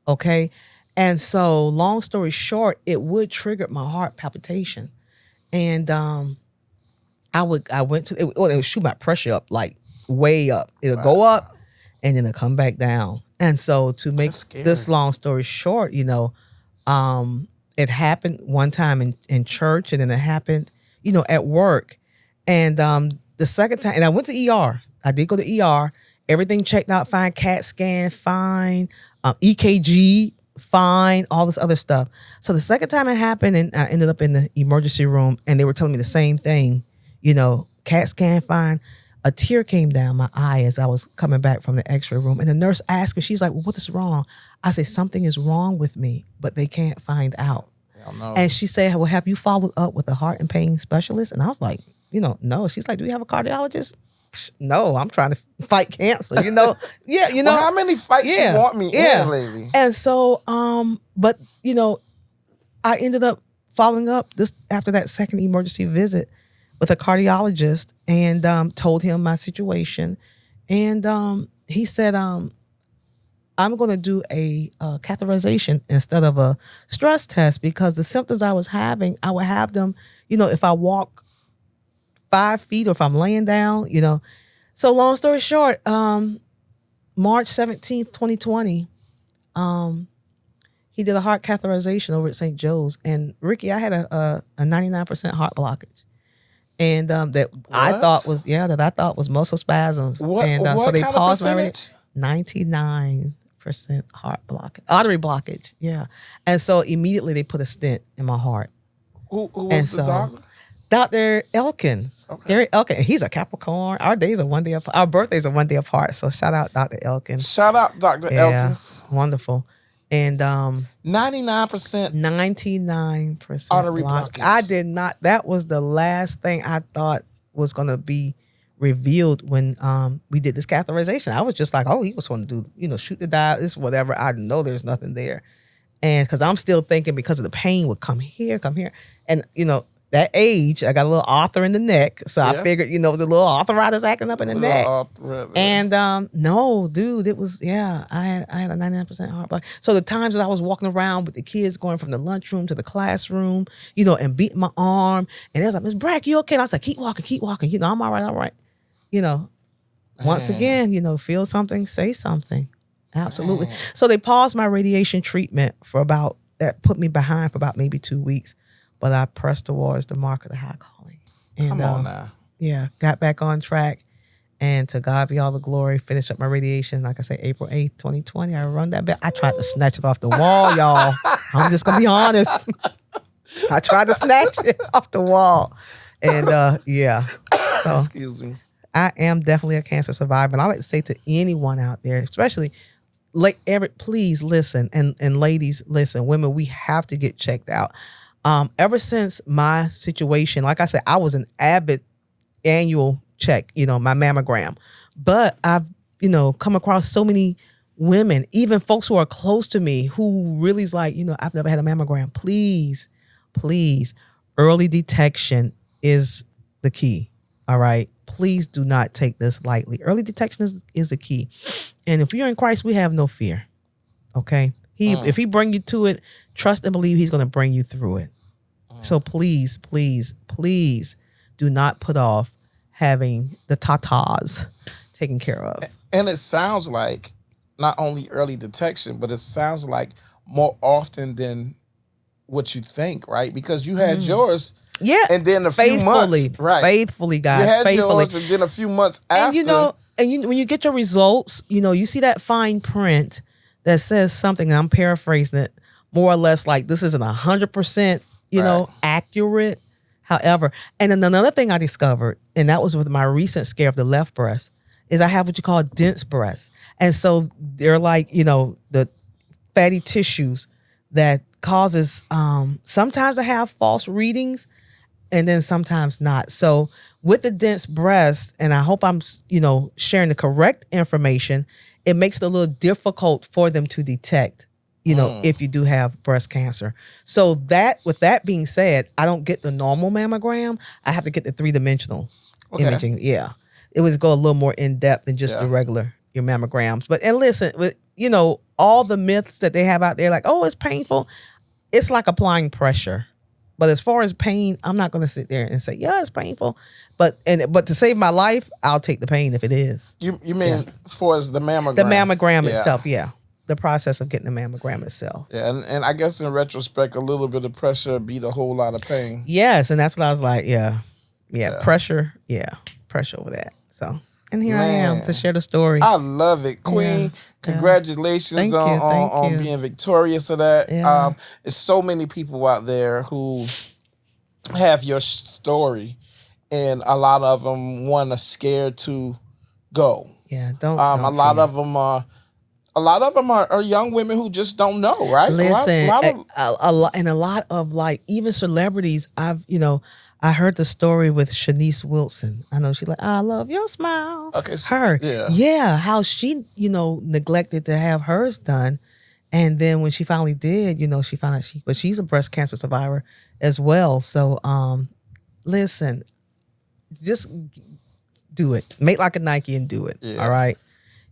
Okay. And so long story short, it would trigger my heart palpitation. And I went to, it would shoot my pressure up, like way up. It'll go up and then it'll come back down. And so to make this long story short, it happened one time in church, and then it happened, at work. And the second time, and I went to ER. I did go to ER. Everything checked out fine. CAT scan, fine. EKG, fine. All this other stuff. So the second time it happened, and I ended up in the emergency room, and they were telling me the same thing. CAT scan, fine. A tear came down my eye as I was coming back from the x-ray room. And the nurse asked me, she's like, well, what is wrong? I said, something is wrong with me, but they can't find out. No. And she said, well, have you followed up with a heart and pain specialist? And I was like, no. She's like, do you have a cardiologist? No, I'm trying to fight cancer, Yeah, Well, how many fights you want me in lately? And so, but, I ended up following up this after that second emergency visit with a cardiologist, and told him my situation. And he said, I'm I'm going to do a catheterization instead of a stress test, because the symptoms I was having, I would have them, if I walk 5 feet or if I'm laying down, So long story short, March 17th, 2020, he did a heart catheterization over at St. Joe's. And Ricky, I had a 99% heart blockage. And I thought was muscle spasms. What, and what so they kind paused of my percentage? 99% heart blockage, artery blockage. Yeah. And so immediately they put a stent in my heart. Who was the doctor? Dr. Elkins. Okay. Gary Elkins. He's a Capricorn. Our days are one day apart. Our birthdays are one day apart. So shout out Dr. Elkins. Shout out Dr. Elkins. Wonderful. And 99%. 99% artery blockage. blockage. I did not. That was the last thing I thought was going to be revealed when we did this catheterization. I was just like, oh, he was going to do, shoot the dialysis, whatever. I know there's nothing there. And because I'm still thinking, because of the pain would come here. And, that age, I got a little arthur in the neck. So I figured, the little arthritis acting up in the neck. And no, dude, it was, I had a 99% heart block. So the times that I was walking around with the kids going from the lunchroom to the classroom, and beating my arm. And they was like, Miss Brack, you okay? And I was like, keep walking. I'm all right. Once again, feel something, say something. Absolutely. So they paused my radiation treatment that put me behind for about maybe 2 weeks. But I pressed towards the mark of the high calling. And, come on now. Yeah, got back on track. And to God be all the glory. Finished up my radiation, like I say, April 8th, 2020. I run that bell. I tried to snatch it off the wall, y'all. I'm just going to be honest. I tried to snatch it off the wall. And So excuse me. I am definitely a cancer survivor. And I like to say to anyone out there, especially please listen. And ladies, listen. Women, we have to get checked out. Ever since my situation, like I said, I was an avid annual check, my mammogram. But I've, come across so many women, even folks who are close to me, who really is like, I've never had a mammogram. Please, early detection is the key. All right. Please do not take this lightly. Early detection is the key. And if you're in Christ, we have no fear. Okay. If he bring you to it, trust and believe he's going to bring you through it. So please do not put off having the tatas taken care of. And it sounds like not only early detection, but it sounds like more often than what you think, right? Because you had yours. Yeah. And then a few months. Right. Faithfully, guys. You had faithfully. yours, and then a few months after. And when you get your results, you see that fine print that says something, and I'm paraphrasing it, more or less like this isn't 100%, accurate. However, and then another thing I discovered, and that was with my recent scare of the left breast, is I have what you call dense breasts. And so they're like, the fatty tissues that causes, sometimes I have false readings and then sometimes not. So with the dense breast, and I hope I'm, sharing the correct information, it makes it a little difficult for them to detect, if you do have breast cancer. So with that being said, I don't get the normal mammogram. I have to get the 3-dimensional imaging. Yeah. It would go a little more in depth than just your mammograms. And listen, with, all the myths that they have out there, like, oh, it's painful. It's like applying pressure. But as far as pain, I'm not going to sit there and say, yeah, it's painful. But to save my life, I'll take the pain if it is. You mean for as the mammogram? The mammogram itself, yeah. The process of getting the mammogram itself. Yeah, and I guess in retrospect, a little bit of pressure beat a whole lot of pain. Yes, and that's what I was like, pressure over that. So, and here I am to share the story. I love it, Queen. Yeah. Congratulations on being victorious of that. Yeah. There's so many people out there who have your story, and a lot of them are scared to go. Yeah, don't. A lot of them are young women who just don't know, right? Listen, a lot of like even celebrities. I heard the story with Shanice Wilson. I know she's like, I love your smile. Okay, how she neglected to have hers done, and then when she finally did, she found out but she's a breast cancer survivor as well. So, listen, just do it. Make like a Nike and do it. Yeah. All right.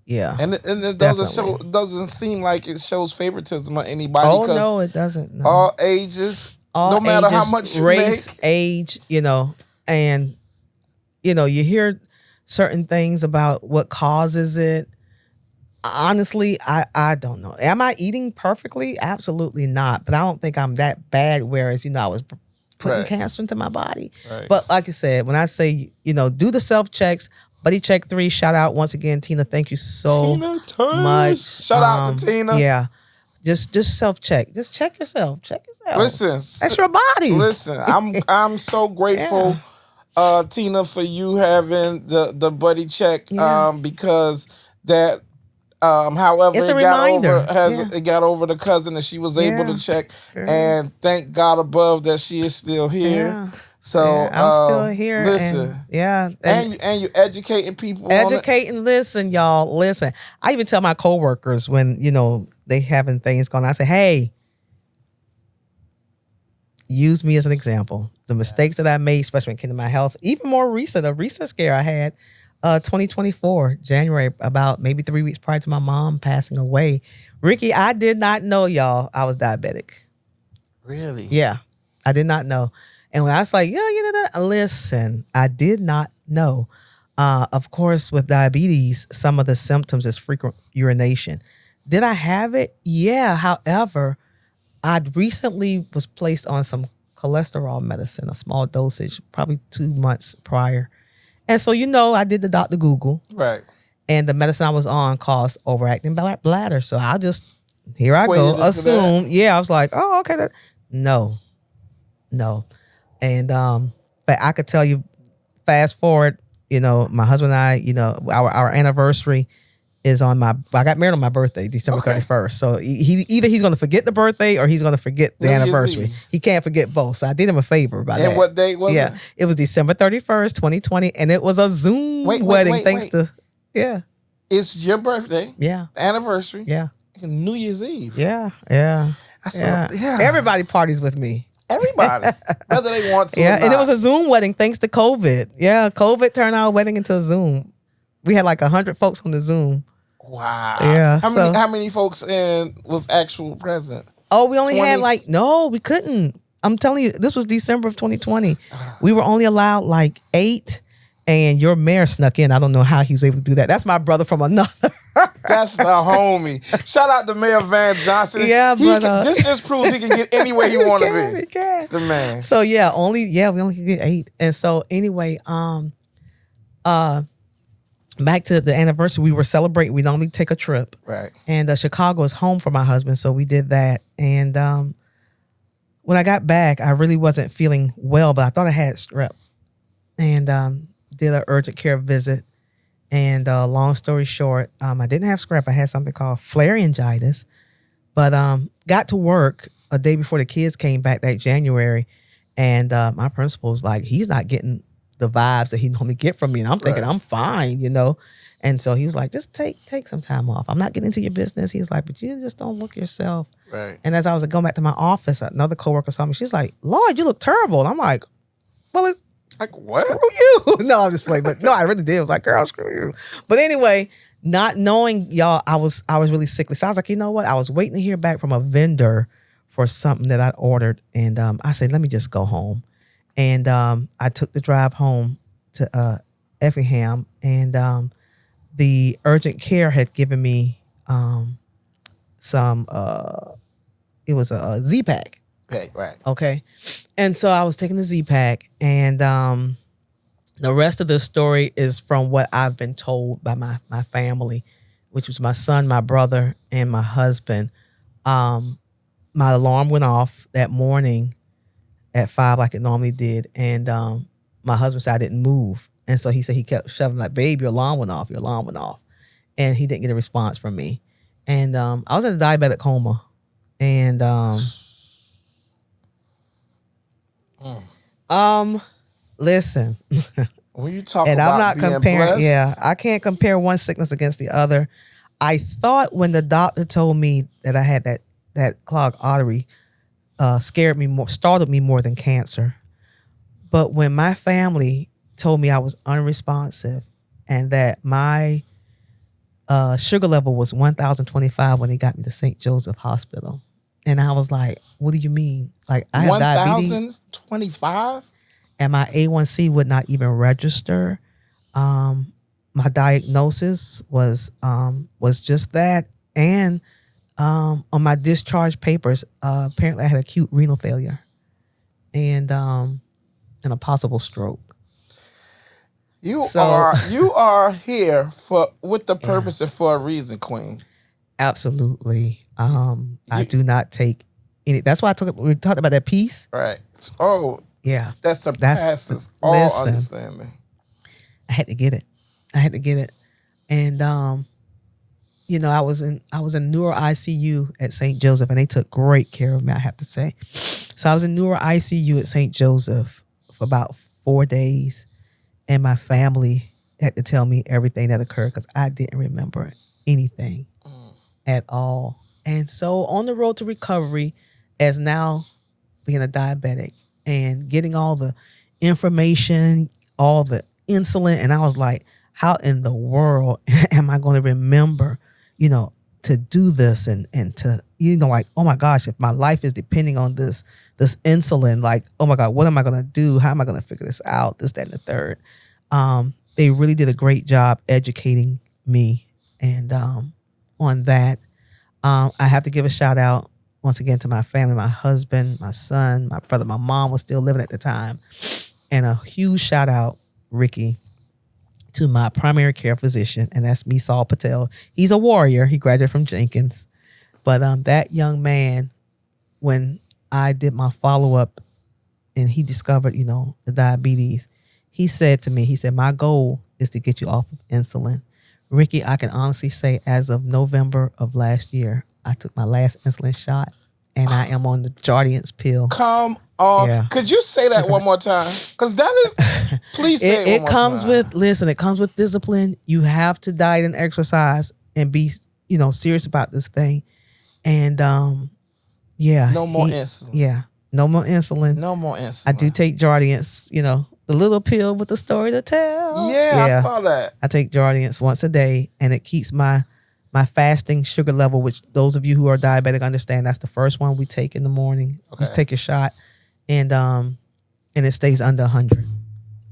Yeah. And it Definitely. doesn't seem like it shows favoritism on anybody. Oh, no, it doesn't. No. All ages, no matter how much you race, make. age, and, you hear certain things about what causes it. Honestly, I don't know. Am I eating perfectly? Absolutely not. But I don't think I'm that bad, whereas, I was putting cancer into my body. Right. But like I said, when I say, do the self-checks, Buddy Check 3, shout out once again, Tina. Thank you so much. Shout out to Tina. Yeah. Just self-check. Just check yourself. Check yourself. Listen. That's your body. Listen, I'm so grateful, Tina, for you having the Buddy Check because that however, it's a reminder. reminder. It got over the cousin and she was able to check. Sure. And thank God above that she is still here. Yeah. So I'm still here. Listen. And you educating people. Listen, y'all. Listen. I even tell my coworkers when, they having things going on, I say, hey, use me as an example. The mistakes that I made, especially when it came to my health, even more recent, a recent scare I had, 2024, January, about maybe 3 weeks prior to my mom passing away. Ricky, I did not know, y'all, I was diabetic. Really? Yeah, I did not know. And when I was like, listen, I did not know. Of course, with diabetes, some of the symptoms is frequent urination. Did I have it? Yeah. However, I recently was placed on some cholesterol medicine, a small dosage, probably 2 months prior. And so, I did the Dr. Google. Right. And the medicine I was on caused overacting bladder. So I just, here I go, assume. Yeah, I was like, oh, okay. No. And, but I could tell you, fast forward, my husband and I, our anniversary is on I got married on my birthday, December 31st. So he's going to forget the birthday or he's going to forget the anniversary. He can't forget both. So I did him a favor by that. And what date was it? It was December 31st, 2020. And it was a Zoom wedding to, It's your birthday. Yeah. Anniversary. Yeah. New Year's Eve. Yeah. Everybody parties with me. Everybody. Whether they want to or not. And it was a Zoom wedding thanks to COVID. Yeah. COVID turned our wedding into a Zoom. We had like 100 folks on the Zoom. Wow. Yeah. How many folks was actual present? Oh, we only 20? Had no, we couldn't. I'm telling you, this was December of 2020. We were only allowed like 8, and your mayor snuck in. I don't know how he was able to do that. That's my brother from another. That's the homie. Shout out to Mayor Van Johnson. Yeah, but this just proves he can get anywhere he want to be. He can. It's the man. So we only could get 8. And so anyway, back to the anniversary, we were celebrating. We normally take a trip. Right. And Chicago is home for my husband, so we did that. And when I got back, I really wasn't feeling well, but I thought I had strep. And did an urgent care visit. And long story short, I didn't have strep. I had something called pharyngitis. But got to work a day before the kids came back that January. And my principal was like, he's not getting the vibes that he normally get from me. And I'm thinking, I'm fine, And so he was like, just take some time off. I'm not getting into your business. He was like, but you just don't look yourself. Right. And as I was going back to my office, another coworker saw me. She's like, Lord, you look terrible. And I'm like, well, it's like, what? Screw you. No, I'm just playing. But no, I really did. I was like, girl, screw you. But anyway, not knowing, y'all, I was really sickly. So I was like, you know what? I was waiting to hear back from a vendor for something that I ordered. And I said, let me just go home. And I took the drive home to Effingham, and the urgent care had given me some, it was a Z-Pack. Right. Okay. And so I was taking the Z-Pack, and the rest of the story is from what I've been told by my family, which was my son, my brother, and my husband. My alarm went off that morning at 5 like it normally did. And my husband said I didn't move. And so he said he kept shoving like, babe, your alarm went off. And he didn't get a response from me. And I was in a diabetic coma. And listen. When you talk and about I'm not being comparing, blessed, I can't compare one sickness against the other. I thought when the doctor told me that I had that clogged artery, startled me more than cancer. But when my family told me I was unresponsive and that my sugar level was 1,025 when they got me to St. Joseph Hospital. And I was like, what do you mean? Like, I have diabetes. 1,025? And my A1C would not even register. My diagnosis was just that. And on my discharge papers, apparently I had acute renal failure and a possible stroke. You are here with the purpose and for a reason, Queen. Absolutely. I do not take any. That's why we talked about that piece. Right. Oh, yeah. That surpasses all understanding. I had to get it. And I was in neuro ICU at St. Joseph, and they took great care of me, I have to say. So I was in neuro ICU at St. Joseph for about 4 days, and my family had to tell me everything that occurred because I didn't remember anything at all. And so on the road to recovery, as now being a diabetic and getting all the information, all the insulin, and I was like, how in the world am I going to remember, to do this and to, like, oh my gosh, if my life is depending on this insulin, like, oh my God, what am I going to do? How am I going to figure this out? This, that, and the third. They really did a great job educating me. And on that, I have to give a shout out once again to my family, my husband, my son, my brother. My mom was still living at the time. And a huge shout out, Ricky, to my primary care physician, and that's me, Saul Patel. He's a warrior. He graduated from Jenkins. But that young man, when I did my follow-up and he discovered, the diabetes, he said to me, my goal is to get you off of insulin. Ricky, I can honestly say as of November of last year, I took my last insulin shot and I am on the Jardiance pill. Come on. Yeah. Could you say that one more time? Because that is, please say it one more time. It comes with discipline. You have to diet and exercise and be, serious about this thing. And yeah. No more insulin. Yeah. No more insulin. No more insulin. I do take Jardiance, the little pill with the story to tell. Yeah, I saw that. I take Jardiance once a day, and it keeps my fasting sugar level, which those of you who are diabetic understand that's the first one we take in the morning. Okay. You take your shot, and it stays under 100.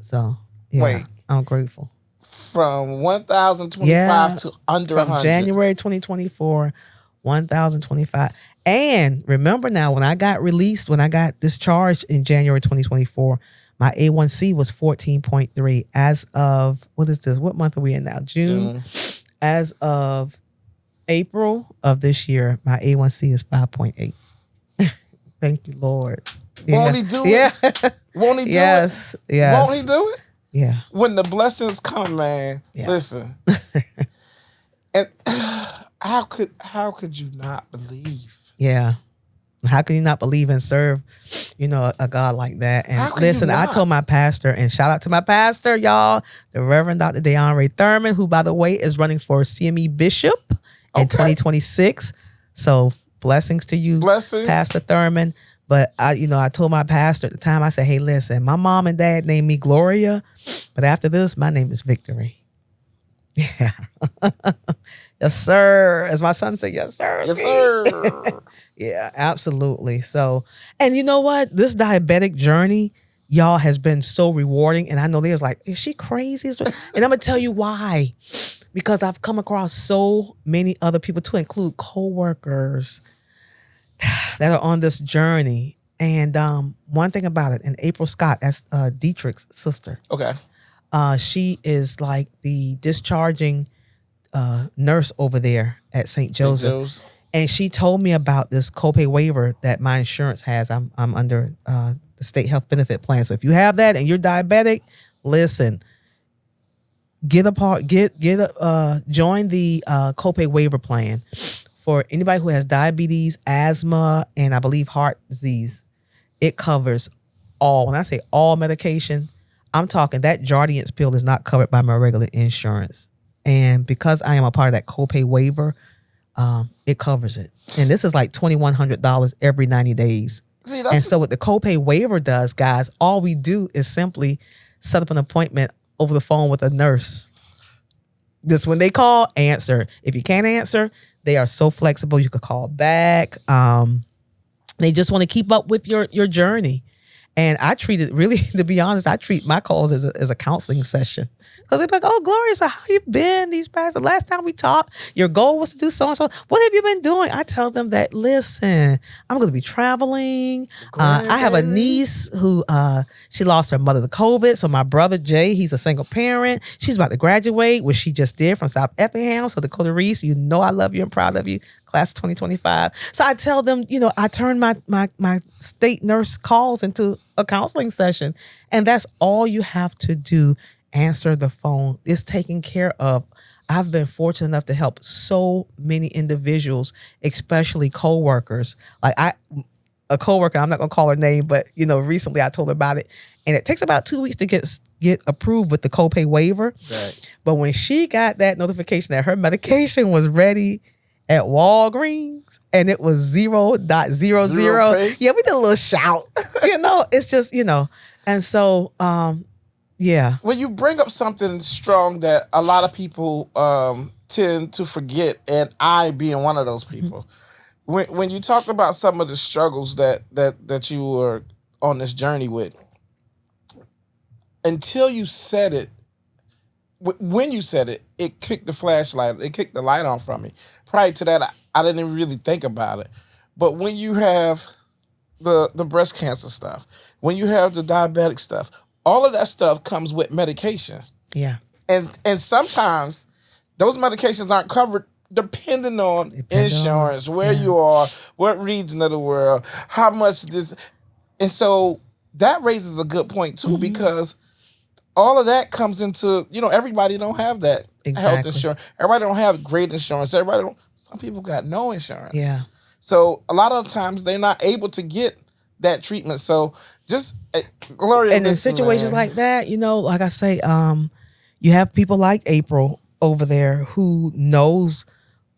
So, yeah, wait, I'm grateful. From 1,025 to under 100. From January 2024, 1,025. And remember now, when I got discharged in January 2024, my A1C was 14.3 as of, what is this? What month are we in now? June. As of April of this year, my A1C is 5.8. Thank you, Lord. Yeah. Won't he do it? Yeah. Won't he do it? Yes. Won't he do it? Yeah. When the blessings come, man, listen. And how could you not believe? Yeah. How can you not believe and serve, a God like that? And listen, I told my pastor, and shout out to my pastor, y'all, the Reverend Dr. DeAndre Thurman, who, by the way, is running for CME Bishop in 2026. So blessings to you, Pastor Thurman. But I told my pastor at the time, I said, hey, listen, my mom and dad named me Gloria, but after this, my name is Victory. Yeah. Yes, sir. As my son said, yes, sir. Yes, sir. Yeah, absolutely. So, and you know what? This diabetic journey, y'all, has been so rewarding. And I know there's like, is she crazy? And I'm going to tell you why. Because I've come across so many other people, to include coworkers, that are on this journey. And one thing about it, and April Scott, that's Dietrich's sister. Okay. She is like the discharging nurse over there at St. Joseph. And she told me about this copay waiver that my insurance has. I'm under the state health benefit plan. So if you have that and you're diabetic, listen, join the copay waiver plan for anybody who has diabetes, asthma, and I believe heart disease. It covers all. When I say all medication, I'm talking that Jardiance pill is not covered by my regular insurance. And because I am a part of that copay waiver, it covers it. And this is like $2,100 every 90 days. And so what the copay waiver does, guys, all we do is simply set up an appointment over the phone with a nurse. This when they call, answer. If you can't answer, they are so flexible. You could call back. They just want to keep up with your journey. And I treat it really, to be honest, I treat my calls as a counseling session. Because they're like, oh, Gloria, so how you been the last time we talked? Your goal was to do so-and-so. What have you been doing? I tell them that, listen, I'm going to be traveling. I have a niece who, she lost her mother to COVID. So my brother, Jay, he's a single parent. She's about to graduate, which she just did from South Effingham. So Dakota Reese, you know I love you and proud of you. Class 2025. So I tell them, I turn my state nurse calls into a counseling session. And that's all you have to do. Answer the phone. It's taken care of. I've been fortunate enough to help so many individuals, especially coworkers. Like a coworker, I'm not gonna call her name, but recently I told her about it. And it takes about 2 weeks to get approved with the copay waiver. Right. But when she got that notification that her medication was ready at Walgreens and it was 0.00. Yeah, we did a little shout. It's just, and so yeah. When you bring up something strong that a lot of people tend to forget, and I being one of those people, when you talk about some of the struggles that you were on this journey with, until you said it, when you said it, it kicked the light on from me. Prior to that, I didn't really think about it. But when you have the breast cancer stuff, when you have the diabetic stuff, all of that stuff comes with medication. Yeah. And sometimes those medications aren't covered depending on insurance, where you are, what region of the world, how much this. And so that raises a good point too, because all of that comes into, everybody don't have that health insurance. Everybody don't have great insurance. Some people got no insurance. Yeah. So a lot of times they're not able to get that treatment. So just Gloria, and in situations like that, like I say, you have people like April over there who knows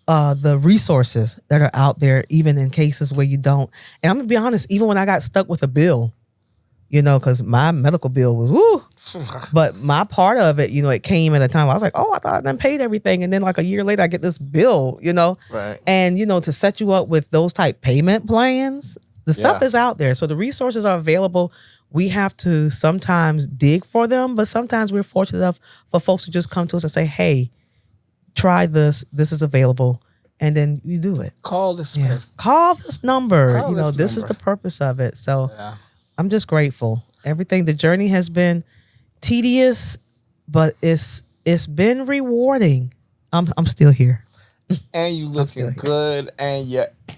the resources that are out there, even in cases where you don't. And I'm gonna be honest, even when I got stuck with a bill, because my medical bill was woo. But my part of it, it came at a time I was like, oh, I thought I done paid everything. And then like a year later, I get this bill, Right. And, to set you up with those type payment plans, the stuff is out there. So the resources are available. We have to sometimes dig for them, but sometimes we're fortunate enough for folks to just come to us and say, hey, try this. This is available. And then you do it. Call this person. Call this number. This is the purpose of it. So I'm just grateful. Everything, the journey has been tedious, but it's been rewarding. I'm still here. And you looking good, and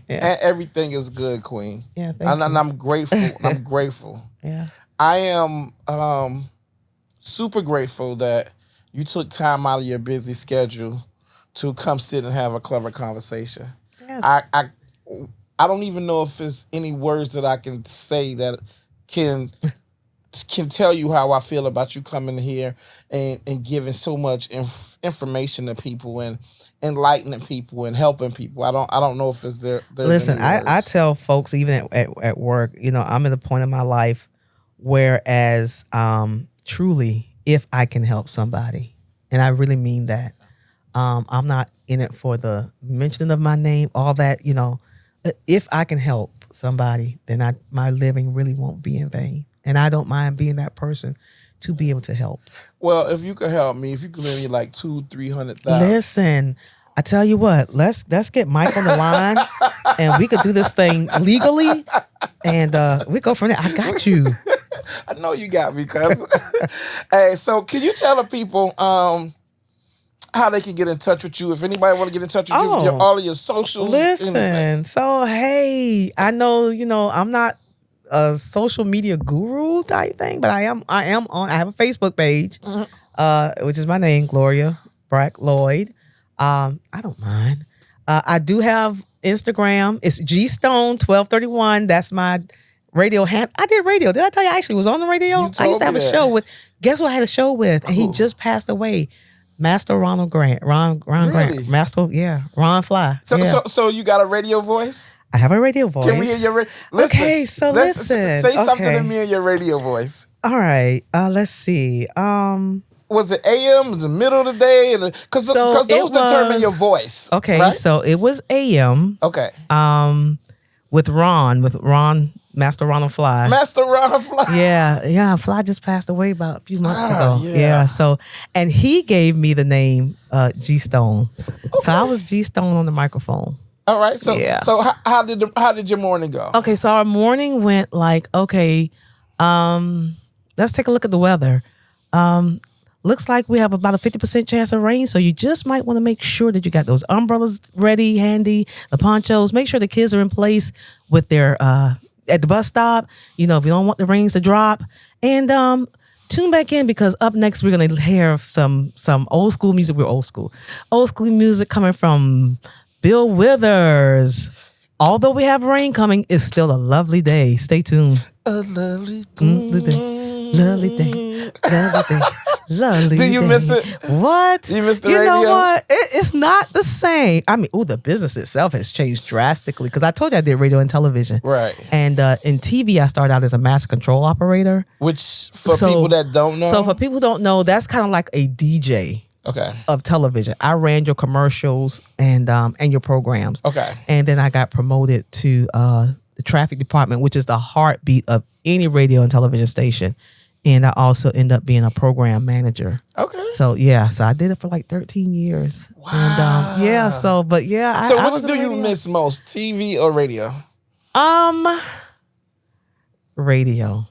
and everything is good, Queen. Yeah, and I'm grateful. I'm grateful. Yeah, I am super grateful that you took time out of your busy schedule to come sit and have a clever conversation. Yes. I don't even know if there's any words that I can say that can tell you how I feel about you coming here and giving so much information to people and enlightening people and helping people. I don't know if it's there. Listen, I tell folks even at work, I'm at a point in my life whereas truly, if I can help somebody, and I really mean that, I'm not in it for the mentioning of my name, all that, if I can help somebody, then my living really won't be in vain. And I don't mind being that person to be able to help. Well, if you could help me, if you could lend me like $200,000-$300,000. Listen, I tell you what, let's get Mike on the line and we could do this thing legally and we go from there. I got you. I know you got me, cuz. Hey, so can you tell the people how they can get in touch with you? If anybody want to get in touch with you, all of your socials. Listen, so hey, I know, I'm not a social media guru type thing, but I have a Facebook page, which is my name, Gloria Brack Lloyd. I don't mind. I do have Instagram. It's gstone1231. That's my radio hand. I did radio. Did I tell you I actually was on the radio? I used to have a show with, guess who I had a show with? And he just passed away. Master Ronald Grant. Ron really? Grant. Master, Ron Fly. So you got a radio voice? I have a radio voice. Can we hear your listen? Okay, so listen. Say something to me in your radio voice. All right. Let's see. was it AM? Was it middle of the day? Because those determine your voice. Okay, right? So it was AM. Okay. With Ron, Master Ronald Fly. Master Ronald Fly. Yeah. Fly just passed away about a few months ago. Yeah. So, and he gave me the name G Stone. Okay. So I was G Stone on the microphone. All right. So how did your morning go? Okay. So our morning went like, okay, let's take a look at the weather. Looks like we have about a 50% chance of rain, so you just might want to make sure that you got those umbrellas ready, handy, the ponchos. Make sure the kids are in place with their at the bus stop. You know, if you don't want the rains to drop, and tune back in because up next we're gonna hear some old school music. We're old school music coming from Bill Withers. Although we have rain coming, it's still a lovely day. Stay tuned. A lovely day. Lovely day. Lovely day. Lovely. Do you miss it? What? You miss the radio? You know what? It's not the same. I mean, the business itself has changed drastically because I told you I did radio and television. Right. And in TV, I started out as a master control operator. Which, people that don't know? So for people who don't know, that's kind of like a DJ. Okay. Of television. I ran your commercials and your programs. Okay. And then I got promoted to the traffic department, which is the heartbeat of any radio and television station. And I also end up being a program manager. Okay. So so I did it for like 13 years. Wow. And so which do you miss most, TV or radio? Radio.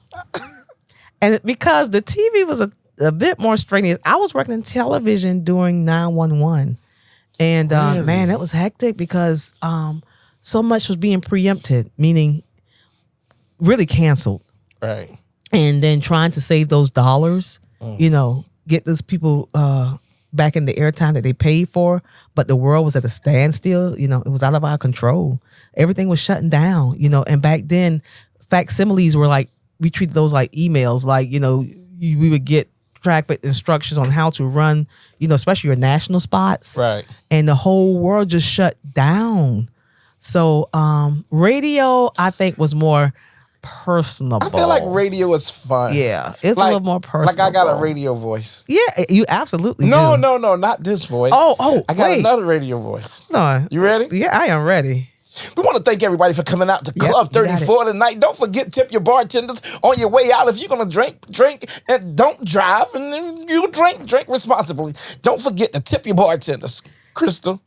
And because the TV was a bit more strenuous. I was working in television during 911. And really? Man, that was hectic because so much was being preempted, meaning really canceled. Right. And then trying to save those dollars, get those people back in the airtime that they paid for, but the world was at a standstill. It was out of our control. Everything was shutting down, and back then facsimiles were like, we treated those like emails, like, we would get track with instructions on how to run, especially your national spots. Right. And the whole world just shut down. So radio, I think, was more personable. I feel like radio is fun. Yeah, it's a little more personal. Like I got a radio voice. Yeah, you absolutely do. No, not this voice. Oh, I got another radio voice. No, you ready? Yeah, I am ready. We want to thank everybody for coming out to Club 34 tonight. Don't forget, tip your bartenders on your way out. If you're going to drink, and don't drive. And then you drink responsibly. Don't forget to tip your bartenders. Crystal.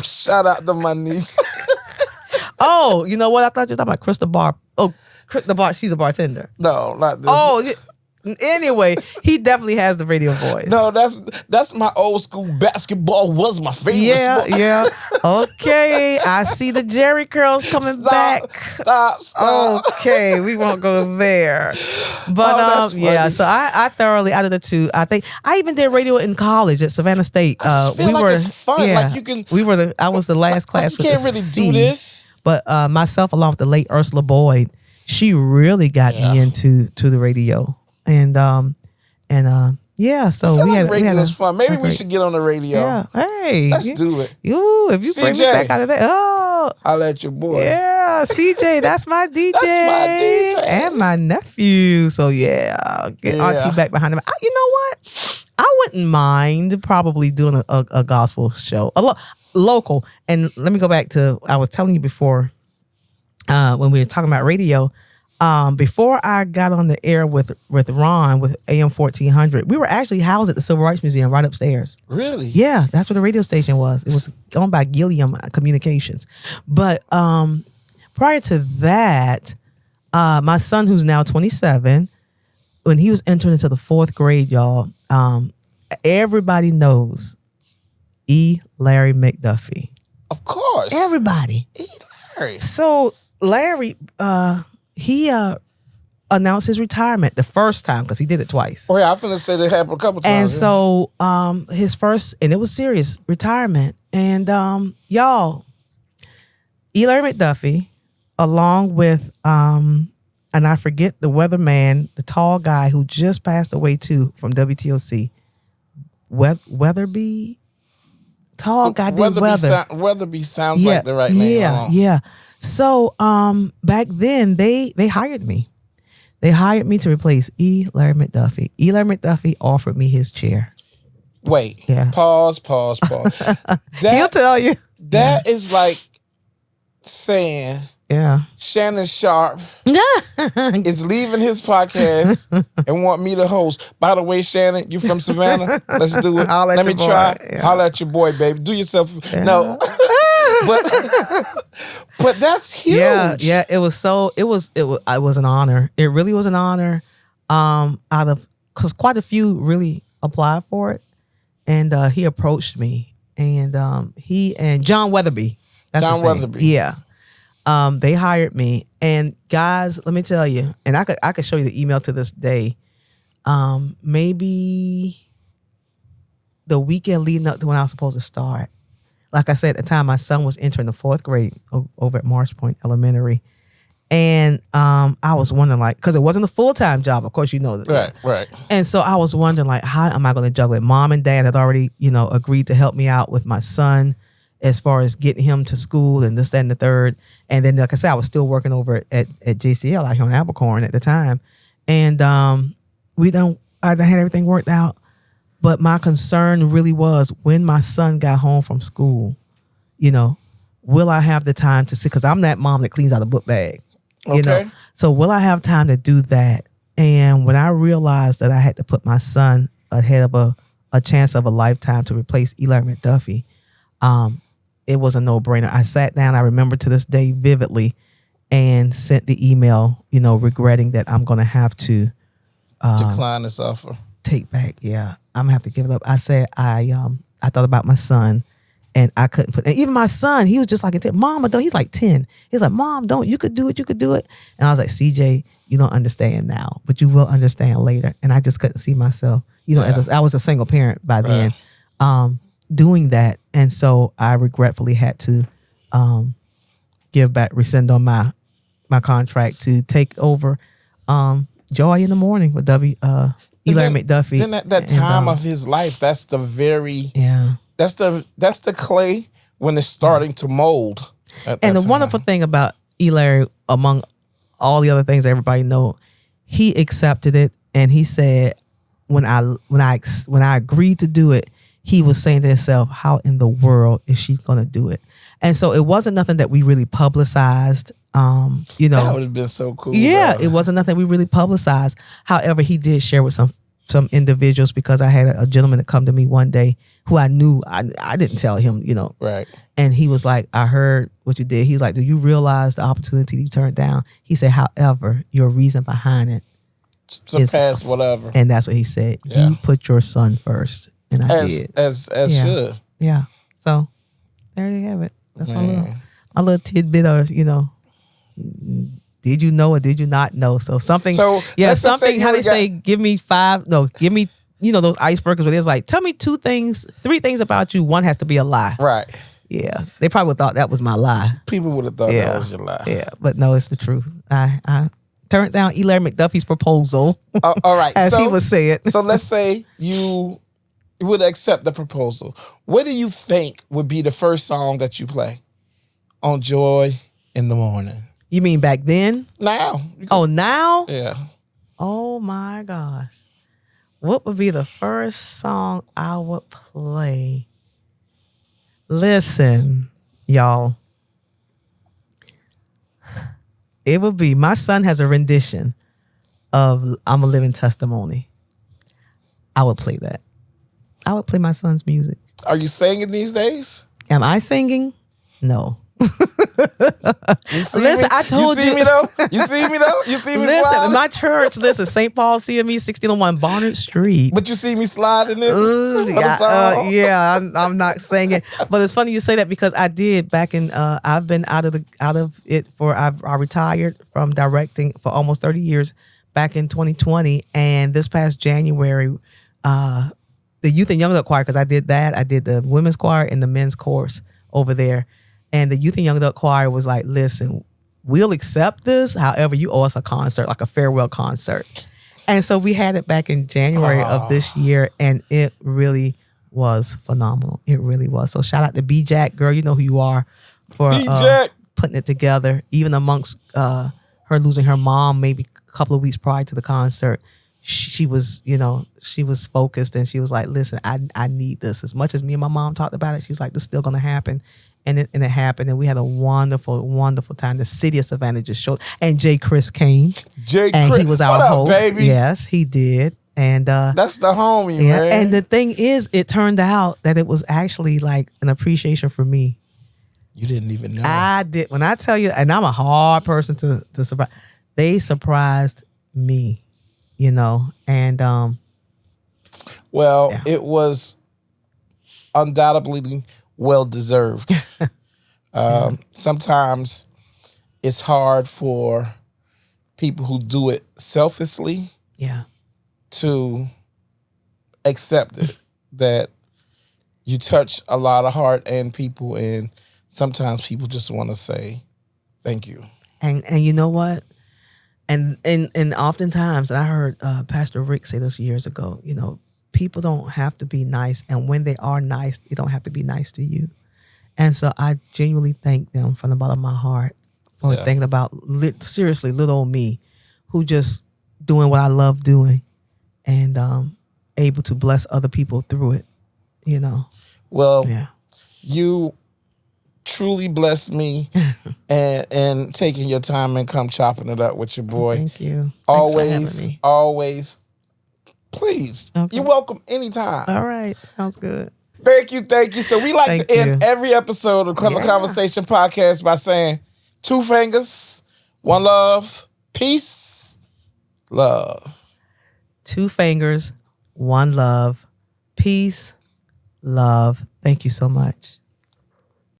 Shout out to my niece. Oh, you know what? I thought you were talking about Crystal Bar. Oh, the bar. She's a bartender. No, not this. Oh, anyway, he definitely has the radio voice. No, that's my old school basketball was my favorite sport. Yeah. Okay, I see the Jerry curls coming back. Stop. Okay, we won't go there. But so I thoroughly, out of the two, I think I even did radio in college at Savannah State. I just feel like it's fun. Like you can. I was the last class. You can't really do this. But myself, along with the late Ursula Boyd, she really got me into the radio. And so radio is fun. Maybe we should get on the radio. Yeah, hey, let's do it. If you bring me back out of that, I'll let your boy. Yeah, CJ, that's my DJ. That's my DJ and my nephew. So get Auntie back behind him. You know what? I wouldn't mind probably doing a gospel show, local. And let me go back to I was telling you before when we were talking about radio. Before I got on the air with Ron with AM 1400, we were actually housed at the Civil Rights Museum right upstairs. Really? Yeah, that's where the radio station was. It was owned by Gilliam Communications. But prior to that, my son, who's now 27, when he was entering into the 4th grade, y'all, everybody knows Larry McDuffie. Of course. Everybody. Larry. So Larry, he announced his retirement the first time because he did it twice. Oh yeah, I'm finna say that happened a couple times. And so his first, and it was serious, retirement. And y'all, Larry McDuffie, along with, and I forget the weatherman, the tall guy who just passed away too from WTOC, Weatherby. Tall guy did weather. Weatherby sounds like the right name. Yeah. So back then they hired me They hired me to replace E. Larry McDuffie. E. Larry McDuffie offered me his chair. Wait. Yeah. Pause. He'll tell you. That is like saying Shannon Sharp is leaving his podcast and want me to host. By the way, Shannon, you from Savannah? Let's do it. Let me try. Yeah. Holler at your boy, baby. Do yourself. Yeah. No. but that's huge. Yeah. It was an honor. It really was an honor. Because quite a few really applied for it, and he approached me, and he and John Weatherby. That's John Weatherby. Yeah. They hired me, and guys, let me tell you, and I could show you the email to this day. Maybe the weekend leading up to when I was supposed to start. Like I said, at the time, my son was entering the 4th grade over at Marsh Point Elementary. And I was wondering, like, because it wasn't a full-time job, of course, you know that. Right. And so I was wondering, like, how am I going to juggle it? Mom and Dad had already, agreed to help me out with my son as far as getting him to school and this, that, and the third. And then, like I said, I was still working over at JCL out here on Abercorn at the time. And I had everything worked out. But my concern really was when my son got home from school, will I have the time to sit? Because I'm that mom that cleans out a book bag, So will I have time to do that? And when I realized that I had to put my son ahead of a chance of a lifetime to replace Eli McDuffie, it was a no-brainer. I sat down, I remember to this day vividly, and sent the email, regretting that I'm going to have to decline this offer. Take back, yeah. I'm gonna have to give it up. I said I thought about my son, and I couldn't put. And even my son, he was just like, "Mama, don't." He's like 10. He's like, "Mom, don't. You could do it. You could do it." And I was like, "CJ, you don't understand now, but you will understand later." And I just couldn't see myself, I was a single parent by then, doing that, and so I regretfully had to rescind on my contract to take over Joy in the Morning with Eli McDuffie. Then at that time of his life, that's the that's the clay when it's starting to mold. And the wonderful thing about Eli, among all the other things everybody know, he accepted it, and he said when I agreed to do it, he was saying to himself, "How in the world is she going to do it?" And so it wasn't nothing that we really publicized. That would have been so cool. Yeah, it wasn't nothing we really publicized. However, he did share with some individuals, because I had a gentleman that come to me one day who I knew I didn't tell him, Right. And he was like, "I heard what you did." He's like, "Do you realize the opportunity you turned down?" He said, "However, your reason behind it surpass whatever." And that's what he said. Yeah. You put your son first, and I did. As should. Yeah. So there you have it. That's my little tidbit of did you know or did you not know? So something. So something. How they say, give me those icebergs where there's like, tell me 3 things about you. One has to be a lie. Right. Yeah. They probably thought that was my lie. People would have thought that was your lie. Yeah, but no, it's the truth. I turned down Eli McDuffie's proposal. All right, as he would say it. So let's say you would accept the proposal. What do you think would be the first song that you play on Joy in the Morning? You mean back then? Now. Oh, now? Yeah. Oh my gosh. What would be the first song I would play? Listen, y'all. It would be, my son has a rendition of I'm a Living Testimony. I would play that. I would play my son's music. Are you singing these days? Am I singing? No. Listen, I told you. You see me though? You see me listen, sliding? My church, St. Paul CME 1601 Barnard Street. But you see me sliding in? I'm not singing. But it's funny you say that, because I did back in, I've been out of it I retired from directing for almost 30 years back in 2020. And this past January, the youth and young adult choir, because I did the women's choir and the men's chorus over there. And the youth and young adult choir was like, "Listen, we'll accept this. However, you owe us a concert, like a farewell concert." And so we had it back in January of this year, and it really was phenomenal. It really was. So shout out to B-Jack, girl. You know who you are, for putting it together, even amongst her losing her mom maybe a couple of weeks prior to the concert, she was, she was focused, and she was like, listen, I need this. As much as me and my mom talked about it, she's like, this is still going to happen. And it happened, and we had a wonderful, wonderful time. The city of Savannah just showed, and Jay Chris came. Chris, he was our what up, host. baby? Yes, he did. And that's the homie, man. And the thing is, it turned out that it was actually like an appreciation for me. You didn't even know. I did. When I tell you, and I'm a hard person to surprise, they surprised me, and it was undoubtedly well deserved. Sometimes it's hard for people who do it selfishly to accept it, that you touch a lot of heart and people, and sometimes people just want to say thank you. And you know what? And oftentimes, and I heard Pastor Rick say this years ago, people don't have to be nice, and when they are nice, they don't have to be nice to you. And so I genuinely thank them from the bottom of my heart for thinking about, seriously, little old me, who just doing what I love doing, and able to bless other people through it, Well, you truly blessed me and taking your time and come chopping it up with your boy. Thank you. Always. Please. Okay. You're welcome anytime. All right. Sounds good. Thank you. So we like to end every episode of Clever Conversation Podcast by saying 2 fingers, 1 love, peace, love. 2 fingers, 1 love, peace, love. Thank you so much.